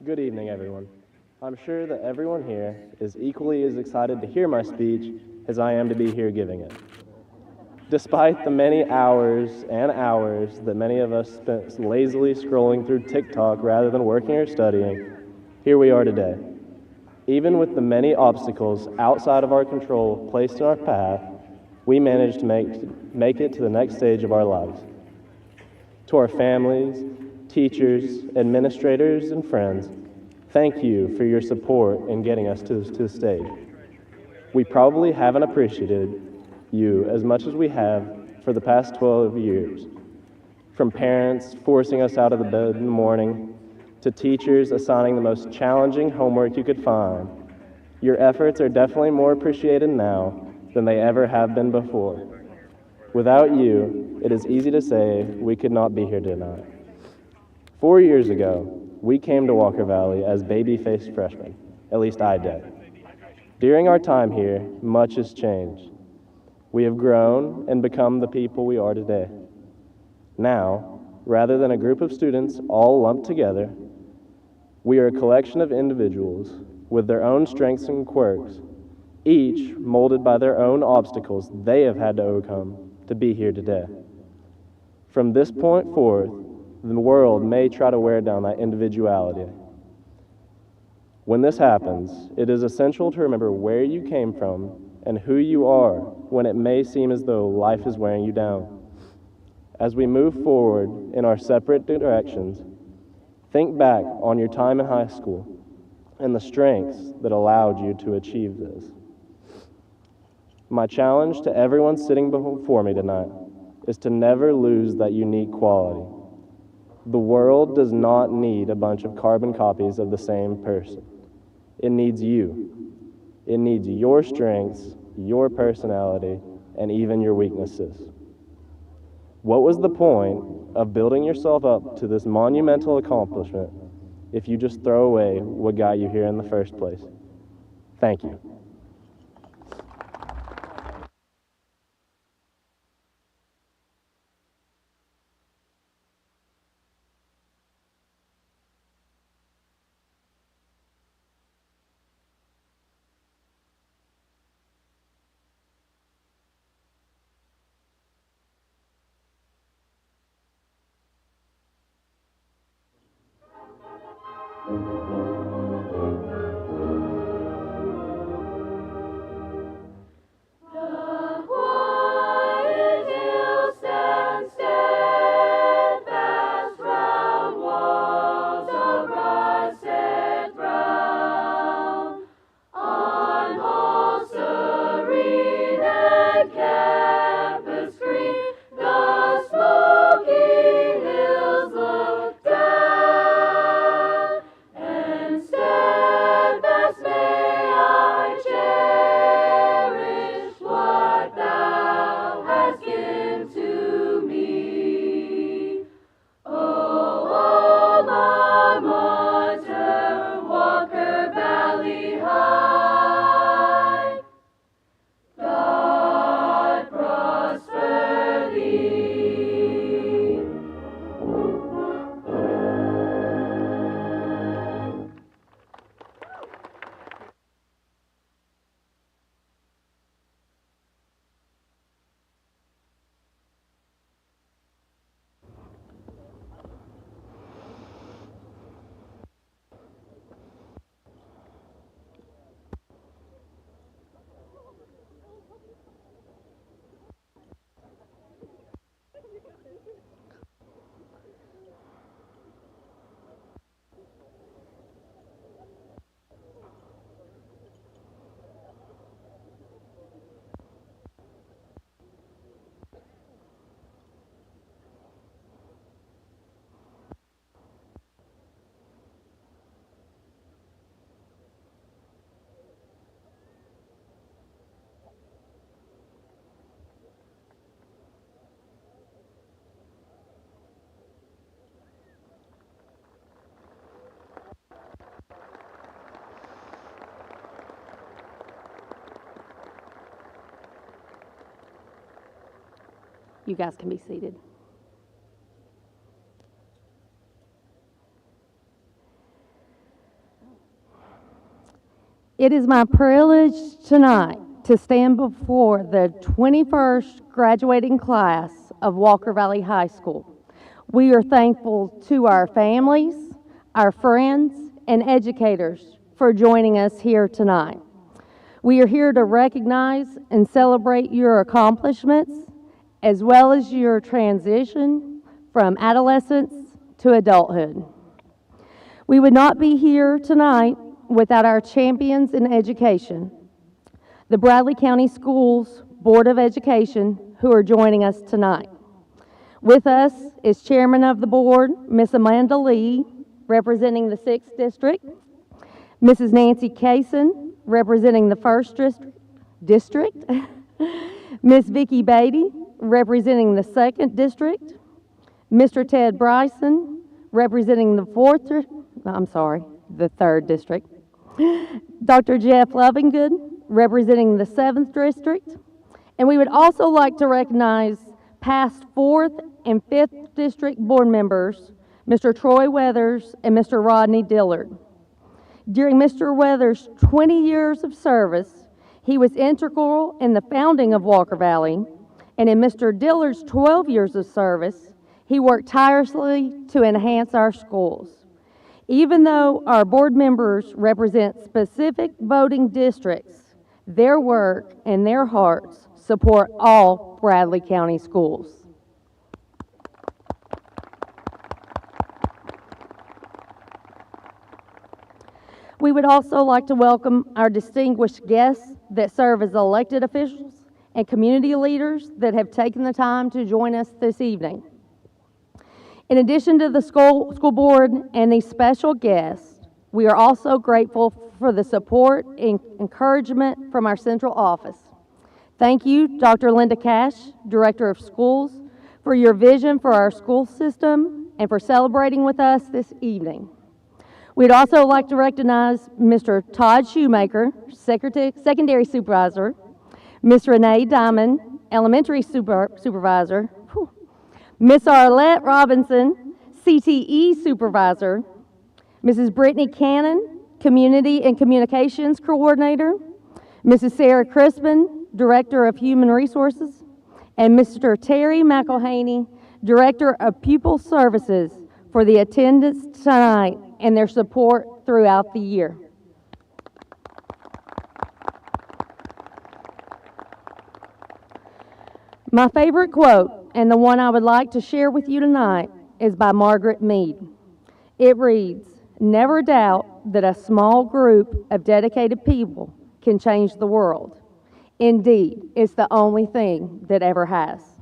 Good evening, everyone. I'm sure that everyone here is equally as excited to hear my speech as I am to be here giving it. Despite the many hours and hours that many of us spent lazily scrolling through TikTok rather than working or studying, here we are today. Even with the many obstacles outside of our control placed in our path, we managed to make it to the next stage of our lives. To our families, teachers, administrators, and friends, thank you for your support in getting us to the stage. We probably haven't appreciated you as much as we have for the past 12 years. From parents forcing us out of the bed in the morning, to teachers assigning the most challenging homework you could find, your efforts are definitely more appreciated now than they ever have been before. Without you, it is easy to say we could not be here tonight. 4 years ago, we came to Walker Valley as baby-faced freshmen, at least I did. During our time here, much has changed. We have grown and become the people we are today. Now, rather than a group of students all lumped together, we are a collection of individuals with their own strengths and quirks, each molded by their own obstacles they have had to overcome to be here today. From this point forth, the world may try to wear down that individuality. When this happens, it is essential to remember where you came from and who you are when it may seem as though life is wearing you down. As we move forward in our separate directions, think back on your time in high school and the strengths that allowed you to achieve this. My challenge to everyone sitting before me tonight is to never lose that unique quality. The world does not need a bunch of carbon copies of the same person. It needs you. It needs your strengths, your personality, and even your weaknesses. What was the point of building yourself up to this monumental accomplishment if you just throw away what got you here in the first place? Thank you. You guys can be seated. It is my privilege tonight to stand before the 21st graduating class of Walker Valley High School. We are thankful to our families, our friends, and educators for joining us here tonight. We are here to recognize and celebrate your accomplishments, as well as your transition from adolescence to adulthood. We would not be here tonight without our champions in education, the Bradley County Schools Board of Education, who are joining us tonight. With us is Chairman of the Board, Miss Amanda Lee, representing the 6th District, Mrs. Nancy Kaysen, representing the 1st District, Miss Vicki Beatty, representing the 2nd District, Mr. Ted Bryson, representing the 3rd District, Dr. Jeff Lovingood, representing the 7th District, and we would also like to recognize past 4th and 5th District board members, Mr. Troy Weathers and Mr. Rodney Dillard. During Mr. Weathers' 20 years of service, he was integral in the founding of Walker Valley, and in Mr. Dillard's 12 years of service, he worked tirelessly to enhance our schools. Even though our board members represent specific voting districts, their work and their hearts support all Bradley County schools. We would also like to welcome our distinguished guests that serve as elected officials and community leaders that have taken the time to join us this evening. In addition to the school board and these special guests, we are also grateful for the support and encouragement from our central office. Thank you, Dr. Linda Cash, Director of Schools, for your vision for our school system and for celebrating with us this evening. We'd also like to recognize Mr. Todd Shoemaker, Secondary Supervisor, Ms. Renee Diamond, Elementary Supervisor, Ms. Arlette Robinson, CTE Supervisor, Mrs. Brittany Cannon, Community and Communications Coordinator, Mrs. Sarah Crispin, Director of Human Resources, and Mr. Terry McElhaney, Director of Pupil Services, for the attendance tonight and their support throughout the year. My favorite quote, and the one I would like to share with you tonight, is by Margaret Mead. It reads, "Never doubt that a small group of dedicated people can change the world. Indeed, it's the only thing that ever has."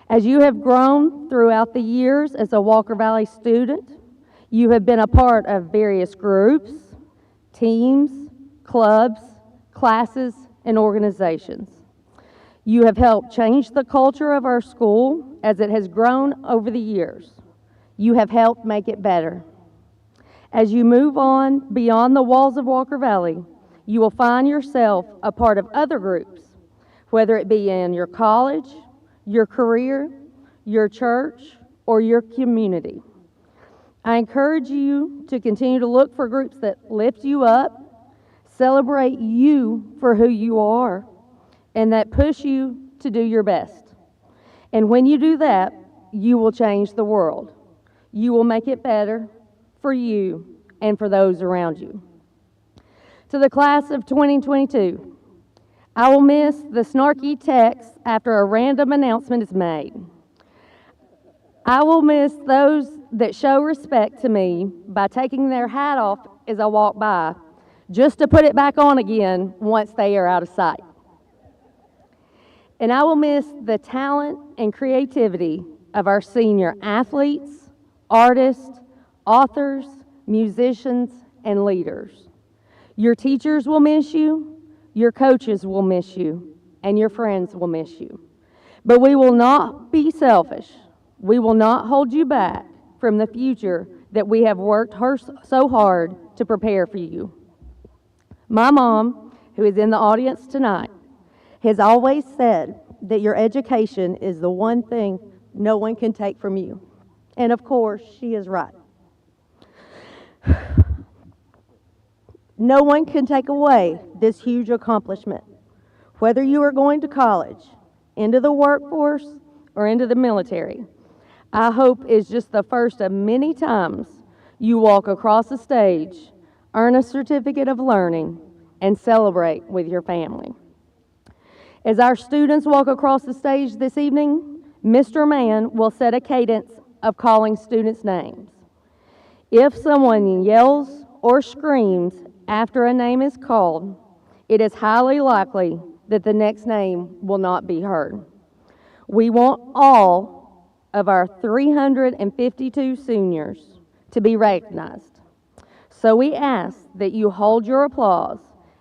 As you have grown throughout the years as a Walker Valley student, you have been a part of various groups, teams, clubs, classes, and organizations. You have helped change the culture of our school as it has grown over the years. You have helped make it better. As you move on beyond the walls of Walker Valley, you will find yourself a part of other groups, whether it be in your college, your career, your church, or your community. I encourage you to continue to look for groups that lift you up, celebrate you for who you are, and that push you to do your best. And when you do that, you will change the world. You will make it better for you and for those around you. To the class of 2022, I will miss the snarky text after a random announcement is made. I will miss those that show respect to me by taking their hat off as I walk by, just to put it back on again once they are out of sight. And I will miss the talent and creativity of our senior athletes, artists, authors, musicians, and leaders. Your teachers will miss you, your coaches will miss you, and your friends will miss you. But we will not be selfish. We will not hold you back from the future that we have worked so hard to prepare for you. My mom, who is in the audience tonight, has always said that your education is the one thing no one can take from you. And of course, she is right. No one can take away this huge accomplishment. Whether you are going to college, into the workforce, or into the military, I hope is just the first of many times you walk across the stage, earn a certificate of learning, and celebrate with your family. As our students walk across the stage this evening, Mr. Mann will set a cadence of calling students' names. If someone yells or screams after a name is called, it is highly likely that the next name will not be heard. We want all of our 352 seniors to be recognized. So we ask that you hold your applause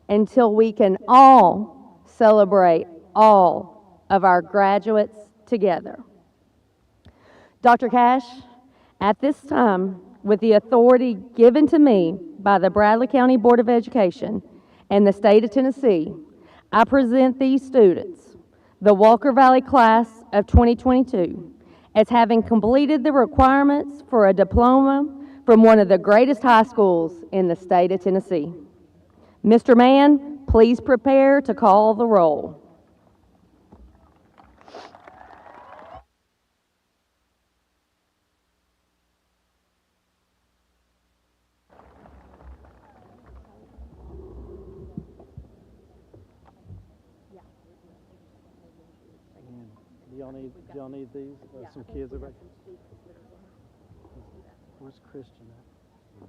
until we can all celebrate all of our graduates together. Dr. Cash, at this time, with the authority given to me by the Bradley County Board of Education and the state of Tennessee, I present these students, the Walker Valley class of 2022, as having completed the requirements for a diploma from one of the greatest high schools in the state of Tennessee. Mr. Mann, please prepare to call the roll. Do y'all need these? Some kids are back. Where's Christian at?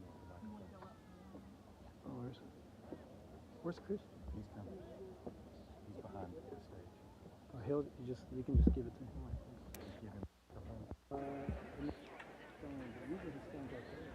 Oh, where's Christian? He's coming. He's behind the stage. Oh, you can just give it to him. Give him the phone. Usually he stands right there.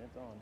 It's on.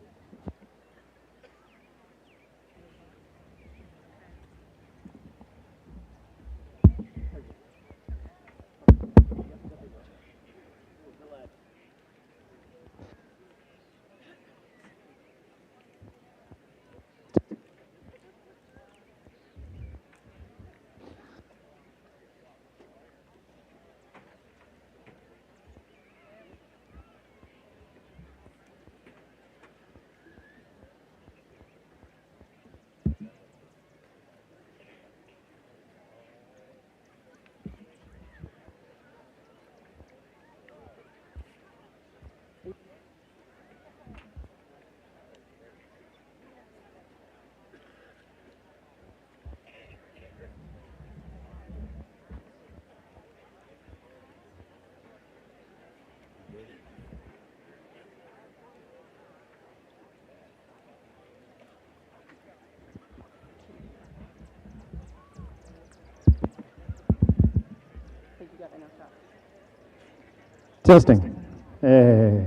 Testing. Hey.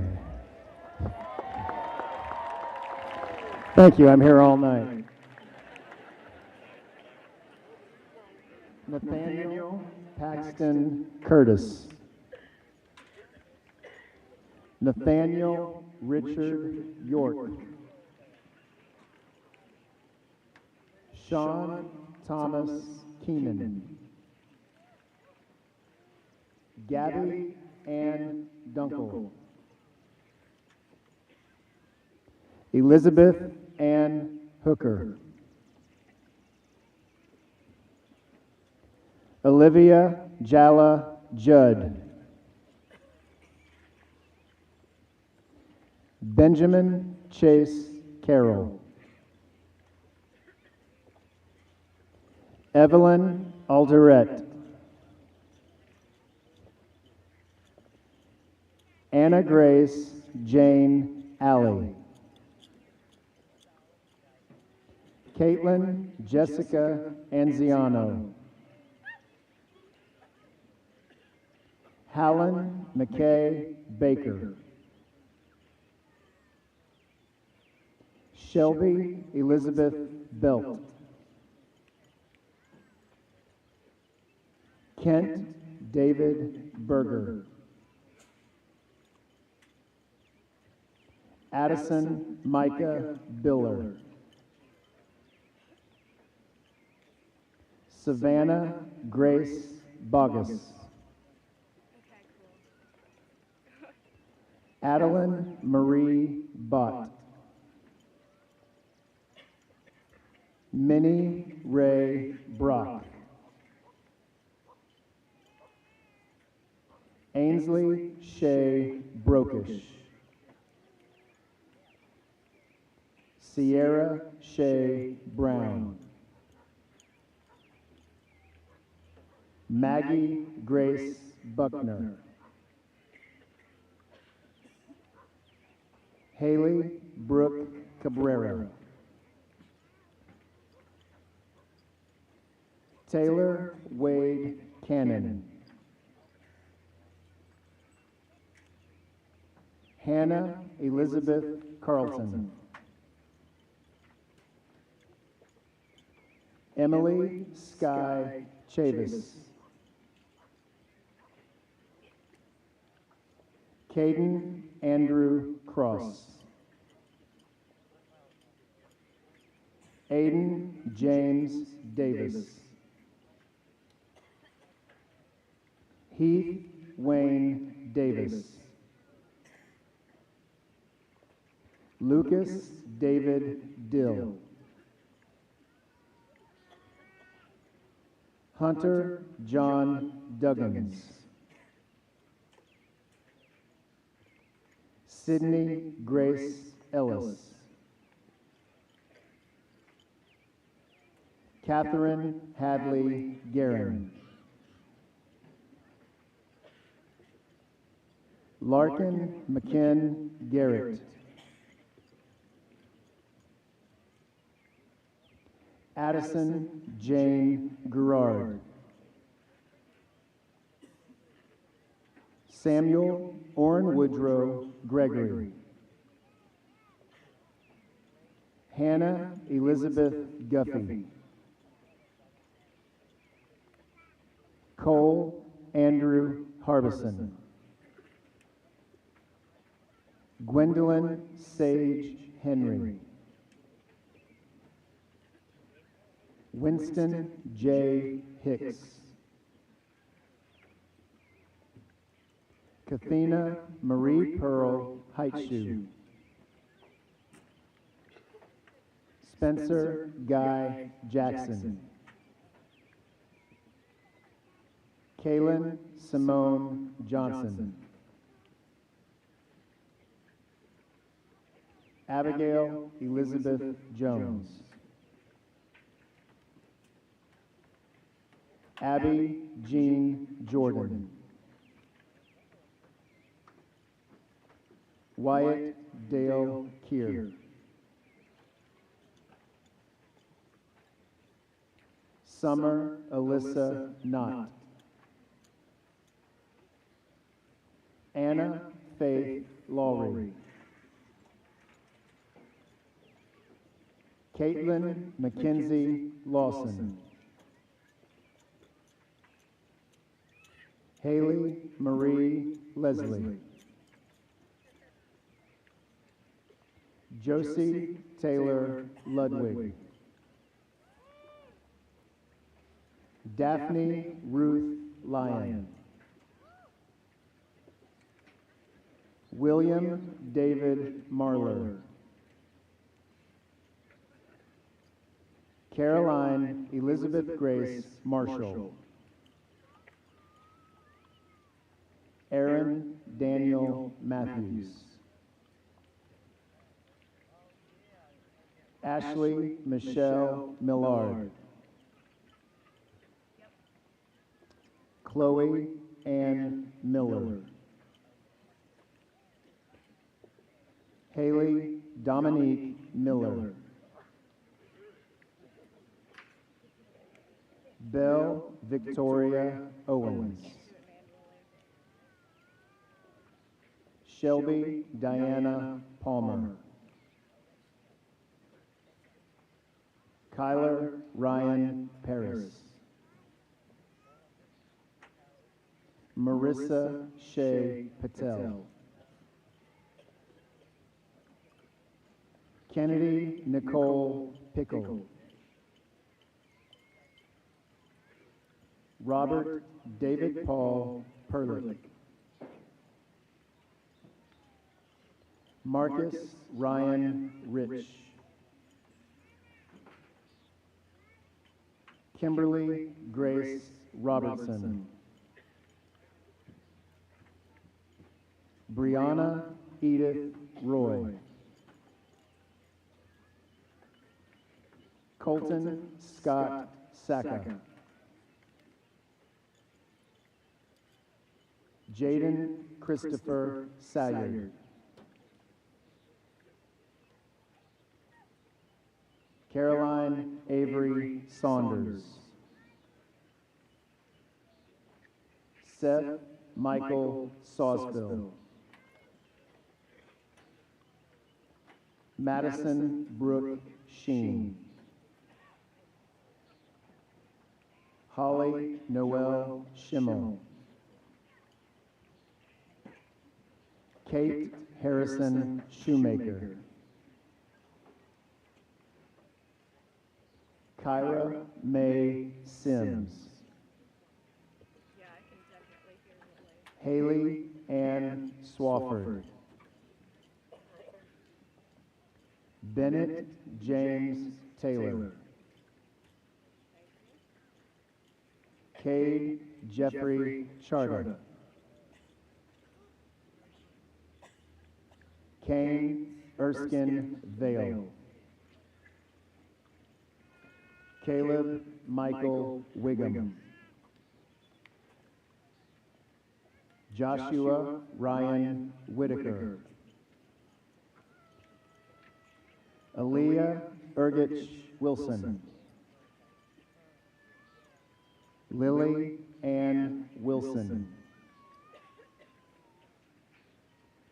Thank you. I'm here all night. Nathaniel Paxton Curtis. Nathaniel Richard York. Sean Thomas Keenan. Gabby Ann Dunkel. Elizabeth Ann Hooker. Olivia Jalla Judd. Benjamin Chase Carroll. Evelyn Alderette. Anna Grace Jane Alley. Caitlin Jessica Anziano. Hallen McKay Baker. Shelby Elizabeth Belt. Kent David Berger. Addison Micah Biller. Savannah Grace Bogus. Adeline Marie Bott. Minnie Ray Brock. Ainsley Shea Brokish. Sierra Shea Brown. Maggie Grace Buckner. Haley Brooke Cabrera. Taylor Wade Cannon. Hannah Elizabeth Carlton. Emily Sky Chavis. Caden Andrew Cross. Aiden James Davis. Heath Wayne Davis. Lucas David Dill. Hunter John Duggins. Sydney Grace Ellis. Catherine Hadley Guerin. Larkin McKinn Garrett. Addison Jane Gerard. Samuel Orrin Woodrow Gregory. Hannah Elizabeth Guffey. Cole Andrew Harbison. Gwendolyn Sage Henry. Winston J. Hicks. Kathina Marie Pearl Heitshoe. Spencer Guy Jackson. Kaylin Simone Johnson. Abigail Elizabeth Jones. Abby Jean Jordan. Wyatt Dale Keir. Summer Alyssa Knott. Anna Faith Lawry. Caitlin Mackenzie Lawson. Haley Marie Leslie. Josie Taylor Ludwig. Daphne Ruth Lyon. William David Marler. Caroline Elizabeth Grace Marshall. Aaron Daniel Matthews. Ashley Michelle Millard. Chloe Ann Miller. Haley Dominique Miller. Belle Victoria Owens. Shelby Diana Palmer. Kyler Ryan Paris. Marissa Shea Patel. Kennedy Nicole Pickle. Robert David Paul Perlick. Marcus Ryan Rich. Kimberly Grace Robertson. Brianna Edith Roy. Colton Scott Sacca. Jaden Christopher Salyard. Caroline Avery Saunders. Seth Michael Sawsville. Madison Brooke Sheen. Holly Noel Schimmel. Kate Harrison Shoemaker. Kyra May Sims. Haley Ann Swafford. Bennett James Taylor. Cade Jeffrey Charter. Kane Erskine Vale. Caleb Michael Wiggum. Joshua Ryan Whitaker. Aaliyah Ergich Wilson. Lily Ann Wilson.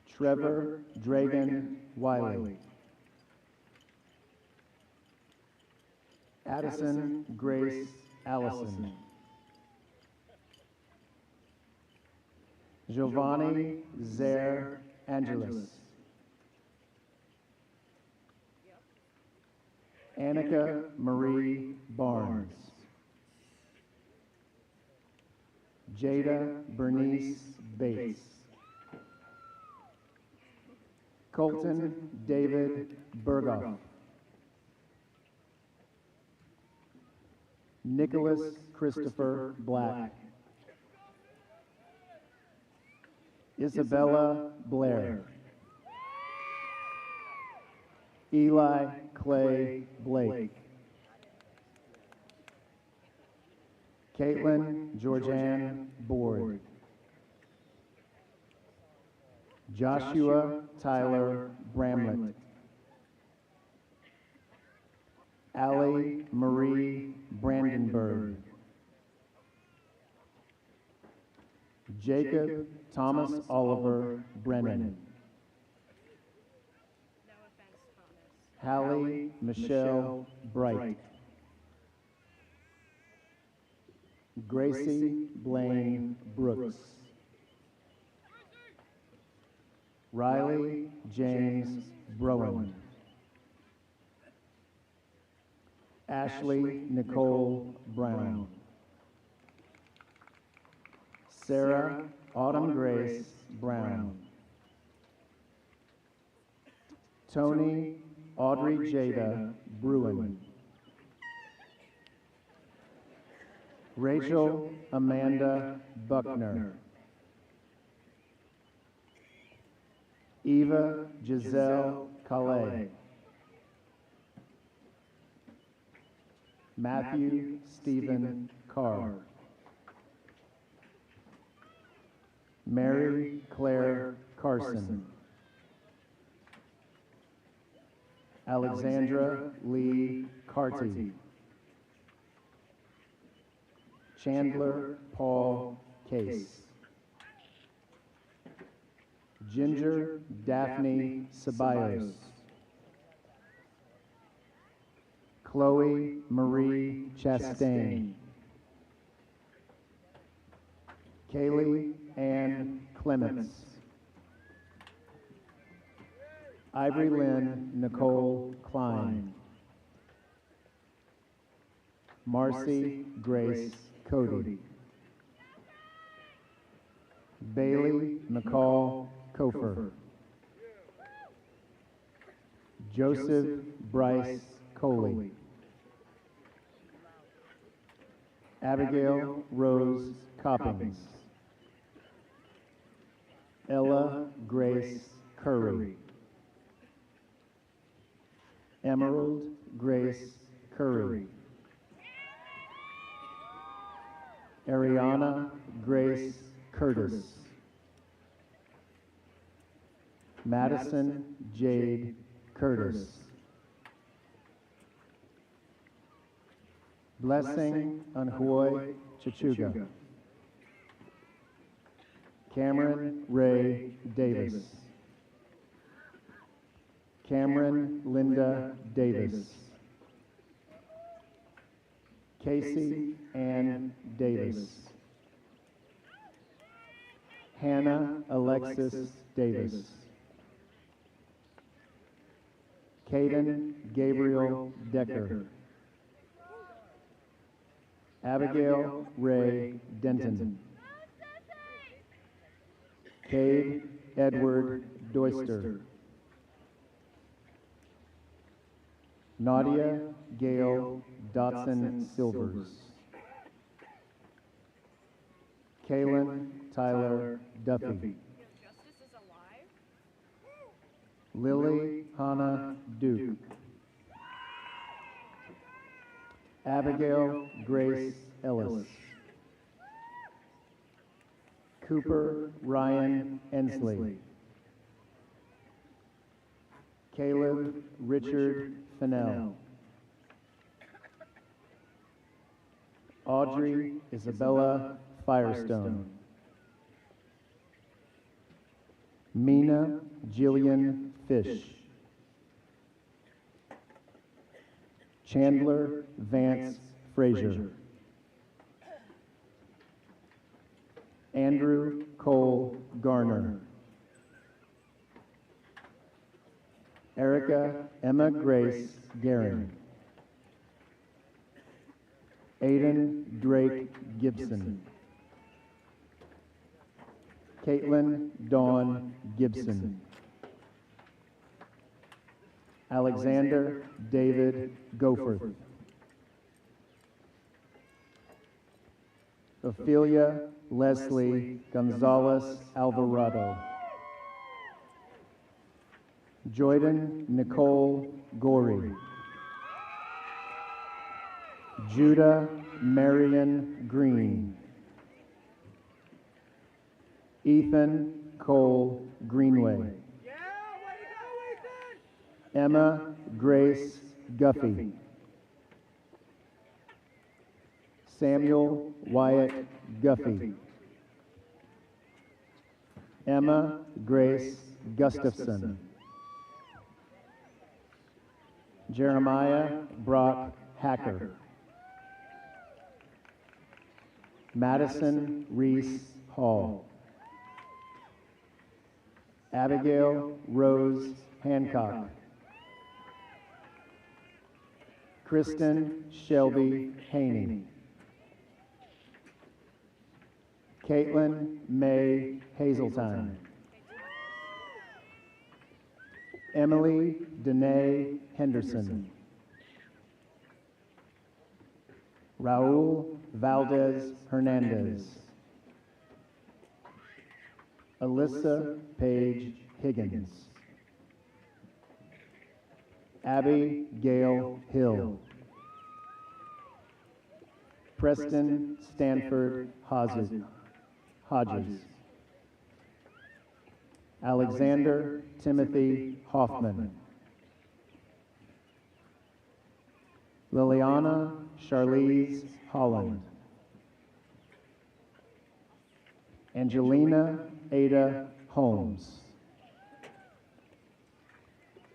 Trevor Dragan Wiley. Addison Grace Allison. Giovanni Zaire Angeles. Annika Marie Barnes. Jada Bernice Bates. Colton David Berghoff. Nicholas Christopher Black. Isabella Blair. Eli Clay Blake. Caitlin Georgianne Board. Joshua Tyler Bramlett. Allie Marie Brandenburg. Jacob Thomas Oliver Brennan. Hallie Michelle Bright. Gracie Blaine Brooks. Riley James Browan. Ashley Nicole Brown. Sarah Autumn Grace Brown. Tony Audrey Jada Bruin. Rachel Amanda Buckner. Eva Giselle Calais. Matthew Stephen Carr. Mary Claire Carson. Alexandra Lee Carty. Chandler Paul Case. Ginger Daphne Ceballos. Chloe Marie Chastain. Kaylee Ann Clements. Ivory Lynn Nicole Klein. Marcy Grace Cody. Bailey McCall Kofer. Joseph Bryce Coley. Abigail Rose Coppings. Ella Grace Curry. Emerald Grace Curry. Ariana Grace Curtis. Madison Jade Curtis. Blessing Anhuoy Chachuga. Cameron Ray Davis. Cameron Linda Davis. Casey Ann Davis. Hannah Alexis Davis. Caden Gabriel Decker. Abigail Ray Denton. Cade Edward Doyster. Nadia Gail Dotson Silvers. Kaylin Tyler Duffy. Lily Hannah Duke. Abigail Grace Ellis. Cooper Ryan Ensley. Caleb Richard Fennell. Audrey Isabella Firestone. Mina Jillian Fish. Chandler Vance Frazier. Andrew Cole Garner. Erica Emma Grace Guerin. Aiden Drake Gibson. Caitlin Dawn Gibson. Alexander David Goforth. Ophelia Leslie Gonzalez Alvarado. Joyden Nicole Gorey. Judah Marion Green. Ethan Cole Greenway. Emma Grace Guffey. Samuel Wyatt Guffey. Emma Grace Gustafson. Jeremiah Brock Hacker. Madison Reese Hall. Abigail Rose Hancock. Kristen Shelby Haney. Caitlin May Hazeltine. Emily Danae Henderson. Raul Valdez Hernandez. Alyssa Page Higgins. Abby Gail Hill. Preston Stanford Hodges. Alexander Timothy Hoffman. Liliana Charlize Holland. Angelina Ada Holmes.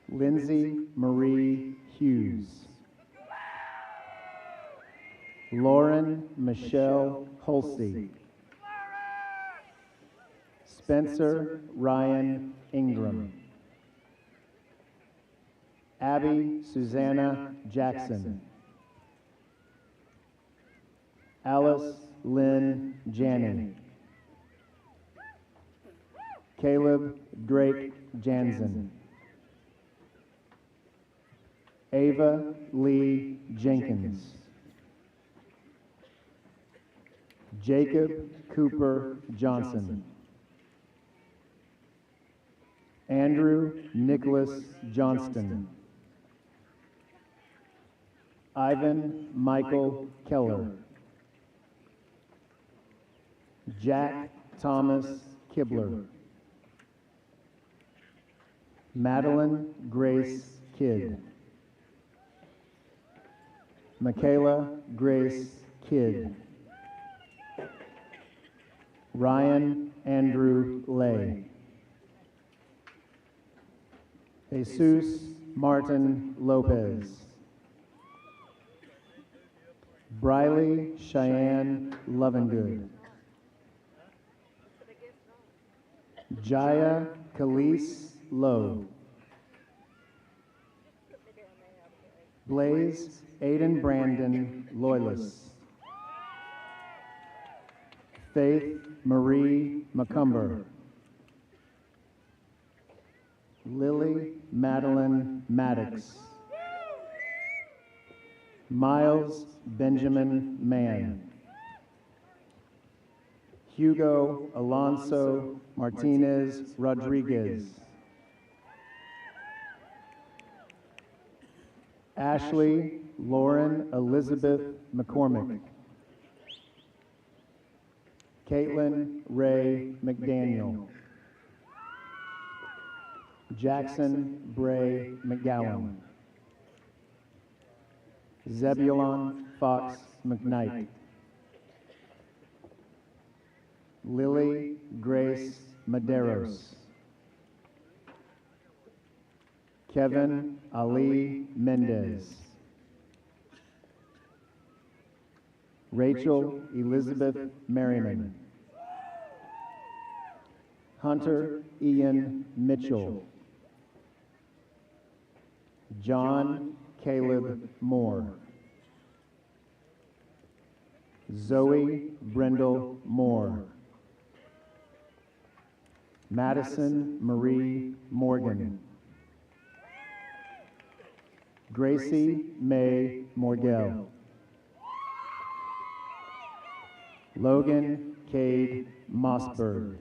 Lindsay Marie Hughes. Lauren Michelle Holsey. Spencer Ryan Ingram. Abby Susanna Jackson. Alice Lynn Janney. Caleb Drake Jansen. Ava Lee Jenkins. Jacob Cooper Johnson. Andrew Nicholas Johnston. Ivan Michael Keller. Jack Thomas Kibler. Madeline Grace Kidd. Michaela Grace Kidd. Ryan Andrew Lay. Jesus Martin Lopez. Briley Cheyenne Lovingood. Jaya Khalees Lowe. Blaze Aiden Brandon Loylis. Faith Marie McCumber. Lily Madeline Maddox. Miles Benjamin Mann. Hugo Alonso Martinez Rodriguez. Ashley Lauren Elizabeth McCormick. Caitlin Ray McDaniel. Jackson Bray McGowan. Zebulon Fox McKnight. Lily Grace Maderos. Kevin Ali Mendez. Rachel Elizabeth Merriman. Hunter Ian Mitchell. John Caleb Moore. Zoe Brendel Moore. Madison Marie Morgan. Gracie May Morgell. Logan Cade Mossberg.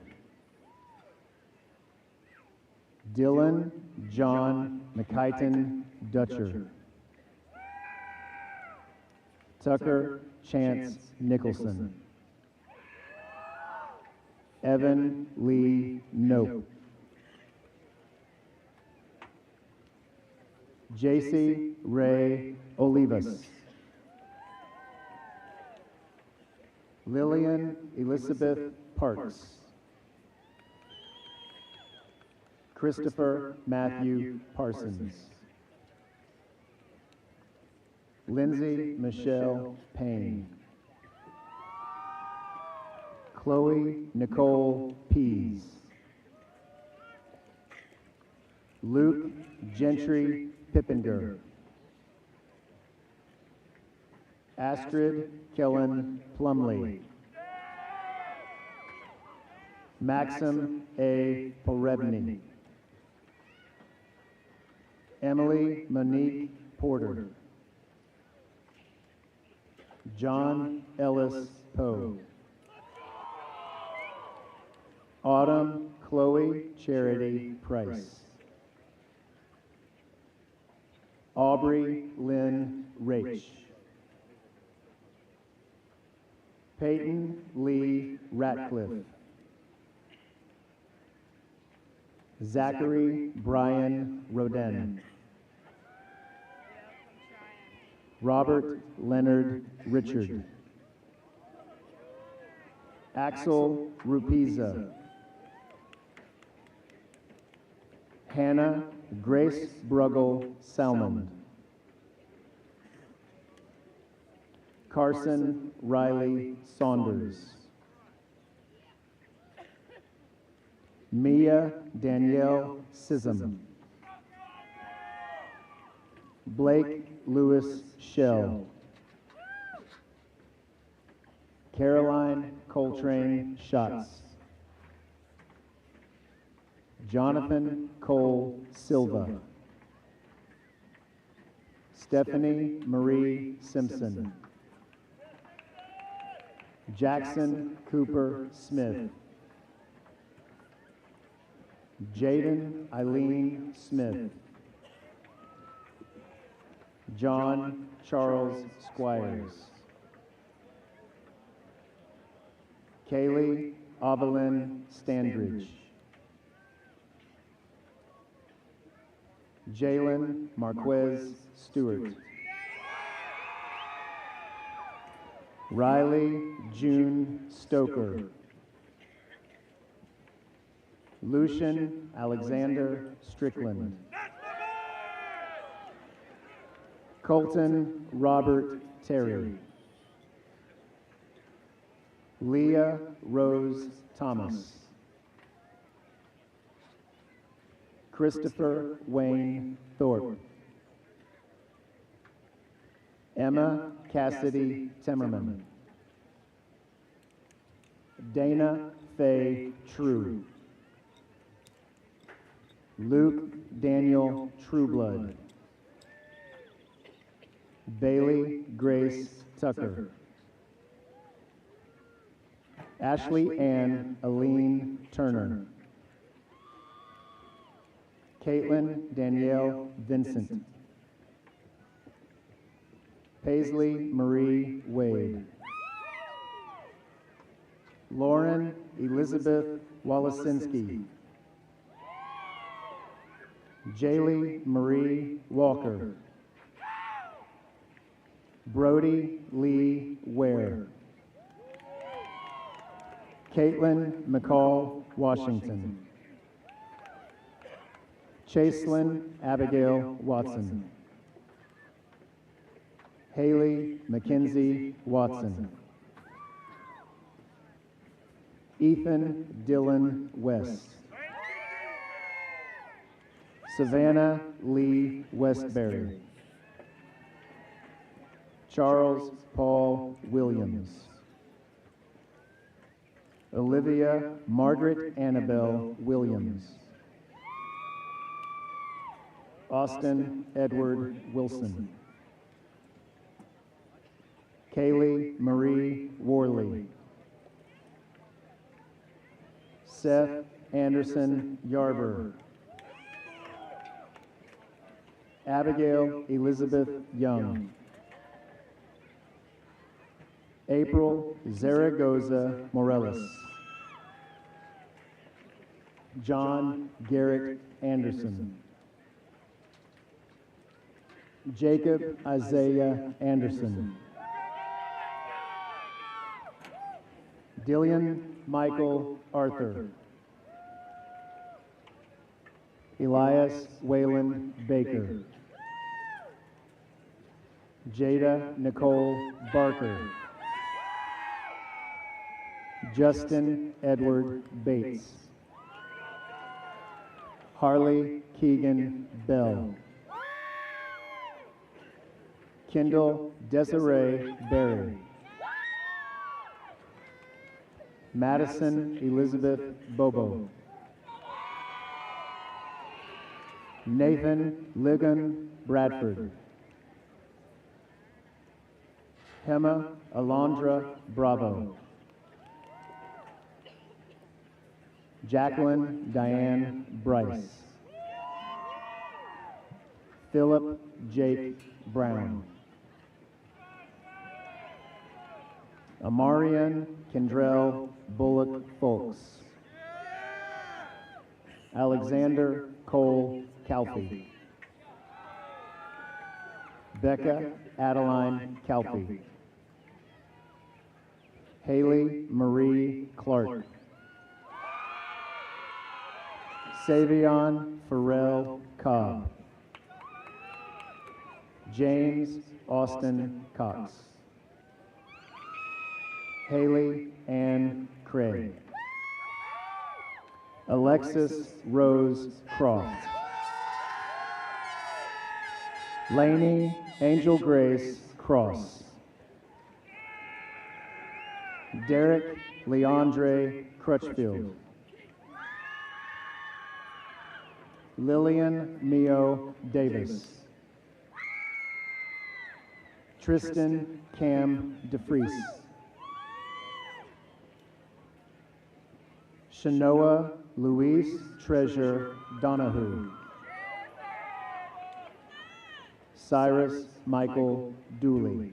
Dylan John McKighton Dutcher. Tucker Chance Nicholson. Evan Lee Nope. JC Ray Olivas. Lillian Elizabeth Parks. Christopher Matthew Parsons. Lindsay Michelle Payne. Chloe Nicole Pease. Luke Gentry Pippinger. Astrid Kellen Plumley. Maxim A. Porebny. Emily Monique Porter. John Ellis Poe. Autumn Chloe Charity Price. Aubrey Lynn Rach. Peyton Lee Ratcliffe. Zachary Brian Roden. Robert Leonard Richard, Axel Rupiza, Hannah Grace Bruggle Salmond, Carson Riley Saunders, Mia Danielle Sissom, Blake Lewis Shell, Caroline Coltrane Schatz, Jonathan Cole Silva, Stephanie Marie Simpson, Jackson Cooper Smith, Jaden Eileen Smith, John Charles Squires, Kaylee Evelyn Standridge, Jalen Marquez Stewart, Riley June Stoker, Lucian Alexander Strickland, Colton Robert Terry, Leah Rose Thomas, Christopher Wayne Thorpe, Emma Cassidy Timmerman, Dana Faye True, Luke Daniel Trueblood, Bailey Grace Tucker, Ashley Ann Aline Turner, Caitlin Danielle Vincent, Paisley Marie Wade, Lauren Elizabeth Walasinski, Jaylee Marie Walker, Brody Lee Ware, Caitlin McCall Washington, Chaselyn Abigail Watson, Haley Mackenzie Watson, Ethan Dylan West, Savannah Lee Westbury, Charles Paul Williams, Olivia Margaret Annabelle Williams, Austin Edward Wilson, Kaylee Marie Worley, Seth Anderson Yarber, Abigail Elizabeth Young, April Zaragoza Morales, John Garrett Anderson, Jacob Isaiah Anderson, Dillian Michael Arthur, Elias Wayland Baker, Jada Nicole Barker, Justin Edward Bates, Harley Keegan Bell, Kendall Desiree Berry, Madison Elizabeth Bobo, Nathan Ligon Bradford, Hema Alondra Bravo, Jacqueline Diane Bryce, Philip Jake Brown, Amarian Kendrell Bullock Folks, Alexander Cole Calfee, Becca Adeline Calfee. Haley Marie Clark. Savion Farrell Cobb. James Austin Cox. Haley Ann Craig. Alexis Rose Croft. Lainey Angel Grace Cross. Derek Leandre Crutchfield. Lillian Mio Davis. Tristan Cam DeFries. Shanoa Louise Treasure Donahue. Cyrus Michael Dooley.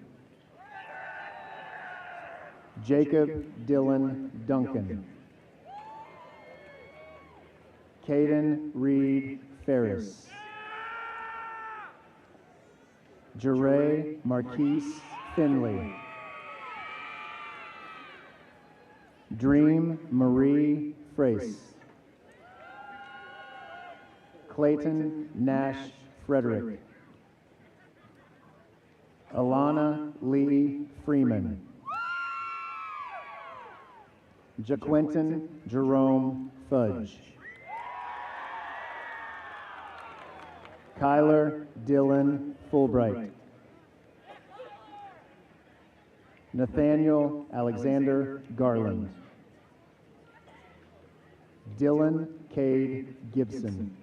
Jacob Dylan Duncan. Caden Reed Ferris. Jeray Marquise Finley. Dream Marie Frace. Clayton Nash Frederick. Alana Lee Freeman. Jaquinton Jerome Fudge. Kyler Dylan Fulbright. Nathaniel Alexander Garland. Dylan Cade Gibson.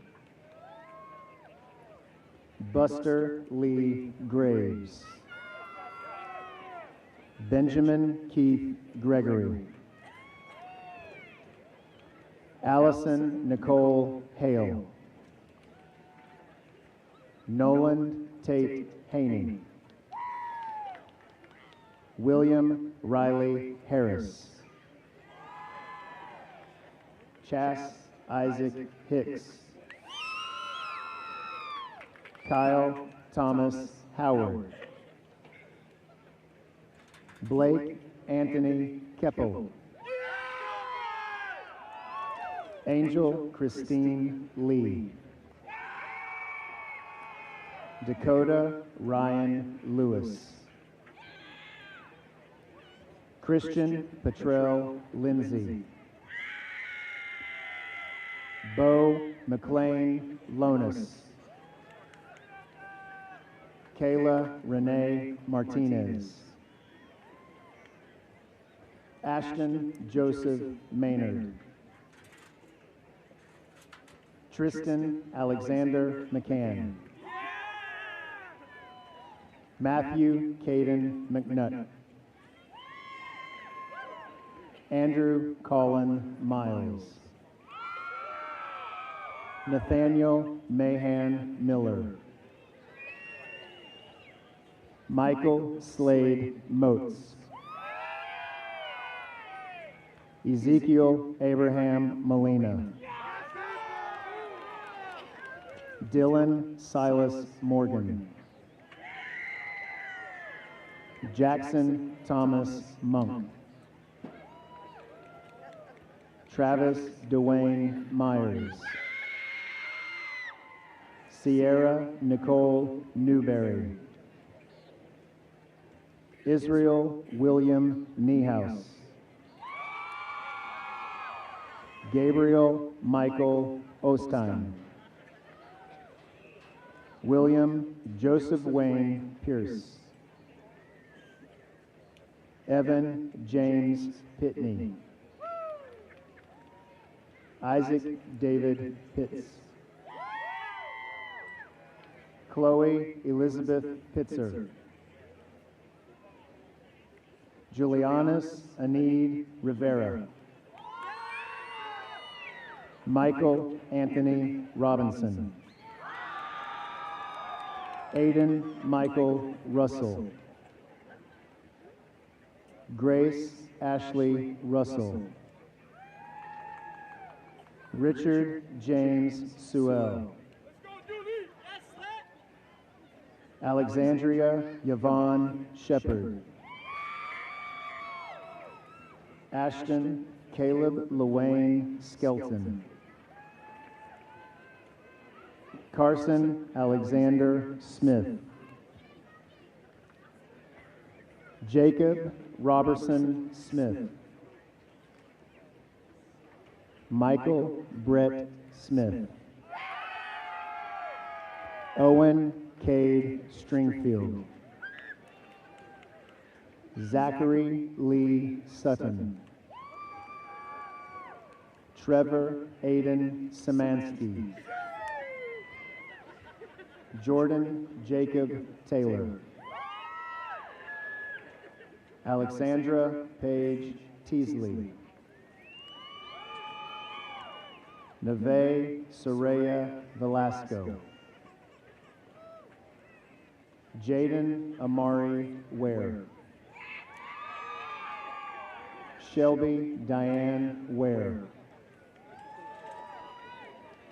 Buster Lee Graves. Benjamin Keith Gregory. Allison Nicole Hale. Nolan Tate Haney. William Riley Harris. Chas Isaac Hicks. Kyle Thomas Howard. Blake Anthony Keppel. Angel Christine Lee. Dakota Ryan Lewis. Christian Petrell Lindsay. Bo McLean Lonis. Kayla Renee Martinez. Ashton Joseph Maynard. Tristan Alexander McCann. Matthew Caden McNutt. Andrew Colin Miles. Nathaniel Mahan Miller. Michael Slade Moats. Ezekiel Abraham Molina. Dylan Silas Morgan. Jackson Thomas Monk. Travis Dwayne Myers. Sierra Nicole Newberry. Israel William Niehaus. Gabriel Michael Ostheim. William Joseph Wayne Pierce. Evan James Pitney. Isaac David Pitts. Chloe Elizabeth Pitzer. Julianus Anid Rivera. Michael Anthony Robinson. Aiden Michael Russell. Grace Ashley Russell. Richard James Sewell. Alexandria Yvonne Shepard. Ashton Caleb Lewayne Skelton. Carson Alexander Smith. Jacob Robertson Smith. Michael Brett Smith. Owen Cade Stringfield. Zachary Lee Sutton. Trevor Aiden Samansky. Jordan Jacob Taylor. Alexandra Paige Teasley. Neve Soraya Velasco. Jaden Amari Ware. Shelby Diane Ware.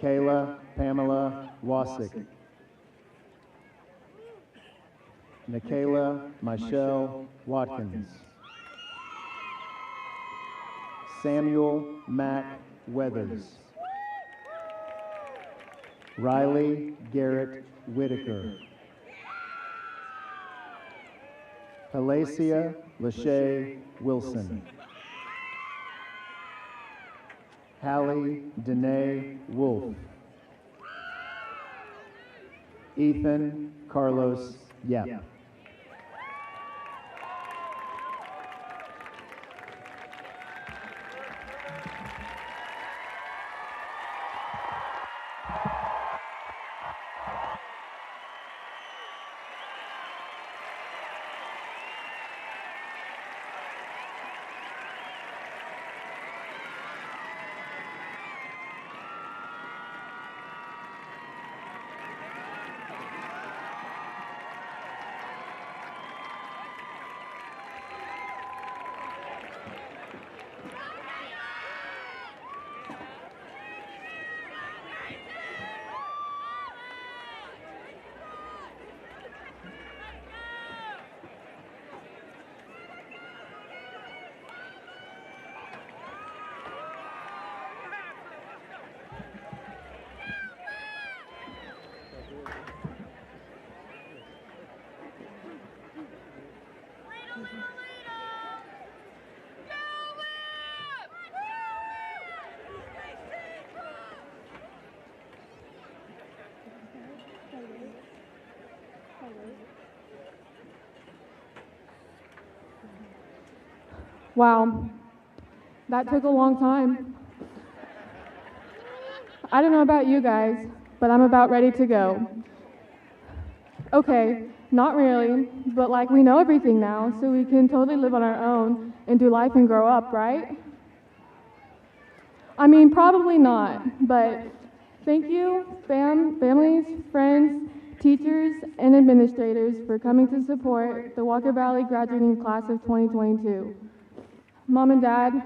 Kayla Pamela Wasick. Nikayla Michelle Watkins. Samuel Mack Weathers. Riley Garrett Whitaker. Halacia Lachey Wilson. Hallie Danae Wolf. Ethan Carlos Yap. Wow, that took a long time. I don't know about you guys, but I'm about ready to go. Okay, not really, but like we know everything now, so we can totally live on our own and do life and grow up, right? I mean, probably not, but thank you, families, friends, teachers, and administrators for coming to support the Walker Valley graduating class of 2022. Mom and Dad,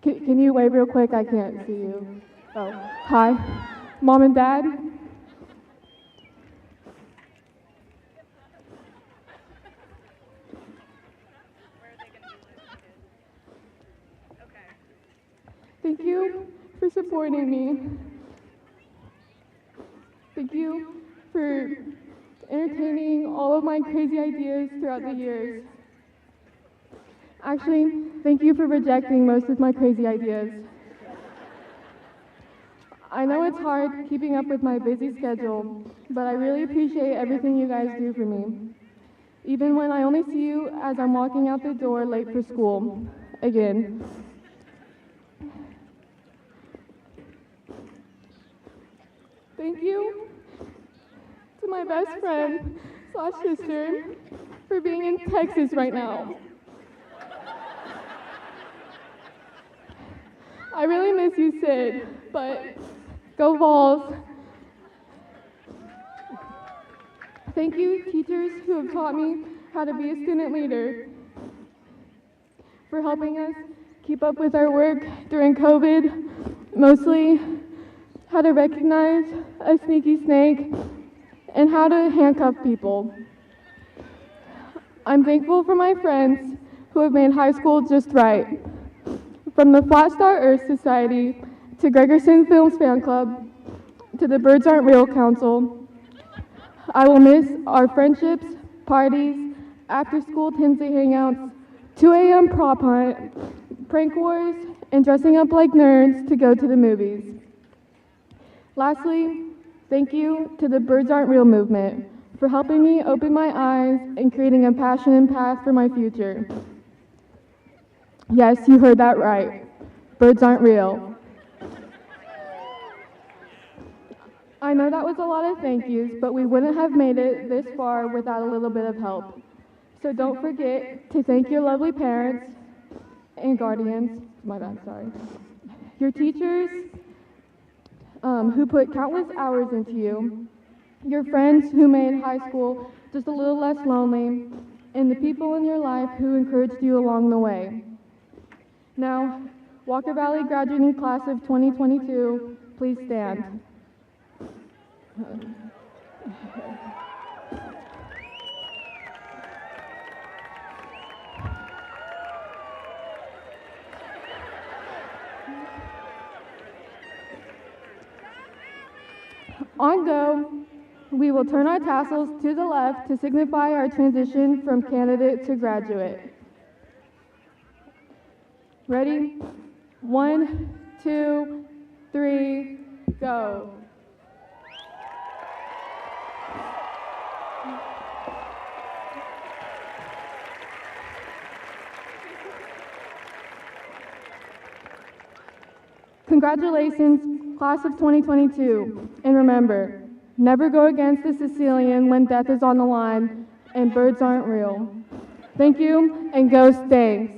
can you wave real quick? I can't see you. Oh, hi. Mom and Dad. Thank you for supporting me. Thank you for entertaining all of my crazy ideas throughout the years. Actually, thank you for rejecting most of my crazy ideas. I know it's hard keeping up with my busy schedule, but I really appreciate everything you guys do for me. Even when I only see you as I'm walking out the door late for school. Again. Thank you to my best friend / sister for being in Texas right now. I really miss you, Sid, but go Vols. Thank you, teachers who have taught me how to be a student leader, for helping us keep up with our work during COVID, mostly how to recognize a sneaky snake and how to handcuff people. I'm thankful for my friends who have made high school just right. From the Flat Star Earth Society to Gregerson Films Fan Club to the Birds Aren't Real Council, I will miss our friendships, parties, after-school Tinsy hangouts, 2 a.m. prop hunt, prank wars, and dressing up like nerds to go to the movies. Lastly, thank you to the Birds Aren't Real movement for helping me open my eyes and creating a passion and path for my future. Yes, you heard that right. Birds aren't real. I know that was a lot of thank yous, but we wouldn't have made it this far without a little bit of help. So don't forget to thank your lovely parents and guardians, your teachers who put countless hours into you, your friends who made high school just a little less lonely, and the people in your life who encouraged you along the way. Now, Walker Valley graduating class of 2022, please stand. On go, we will turn our tassels to the left to signify our transition from candidate to graduate. Ready? 1, 2, 3, go. Congratulations, class of 2022. And remember, never go against the Sicilian when death is on the line and birds aren't real. Thank you, and go Stangs.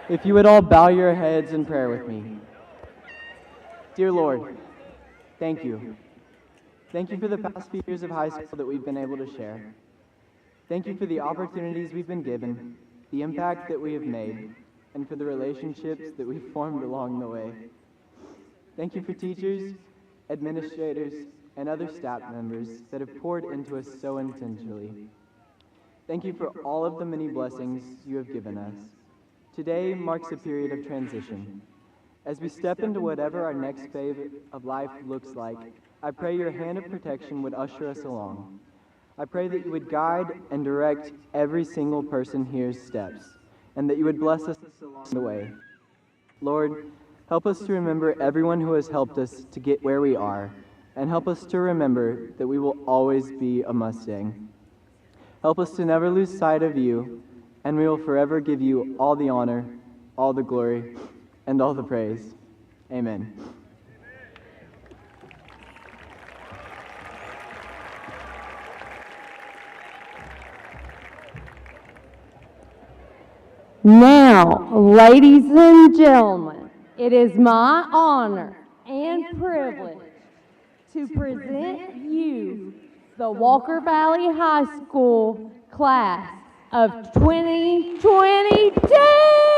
If you would all bow your heads in prayer with me. Dear Lord, thank you. Thank you for the past few years of high school that we've been able to share. Thank you for the opportunities we've been given, the impact that we have made, and for the relationships that we've formed along the way. Thank you for teachers, administrators, and other staff members that have poured into us so intentionally. Thank you for all of the many blessings you have given us. Today marks a period of transition. As we step into whatever our next phase of life looks like, I pray your hand of protection would usher us along. I pray that you would guide and direct every single person here's steps, and that you would bless us along the way. Lord, help us to remember everyone who has helped us to get where we are, and help us to remember that we will always be a Mustang. Help us to never lose sight of you, and we will forever give you all the honor, all the glory, and all the praise. Amen. Now, ladies and gentlemen, it is my honor and privilege to present you the Walker Valley High School class of 2022.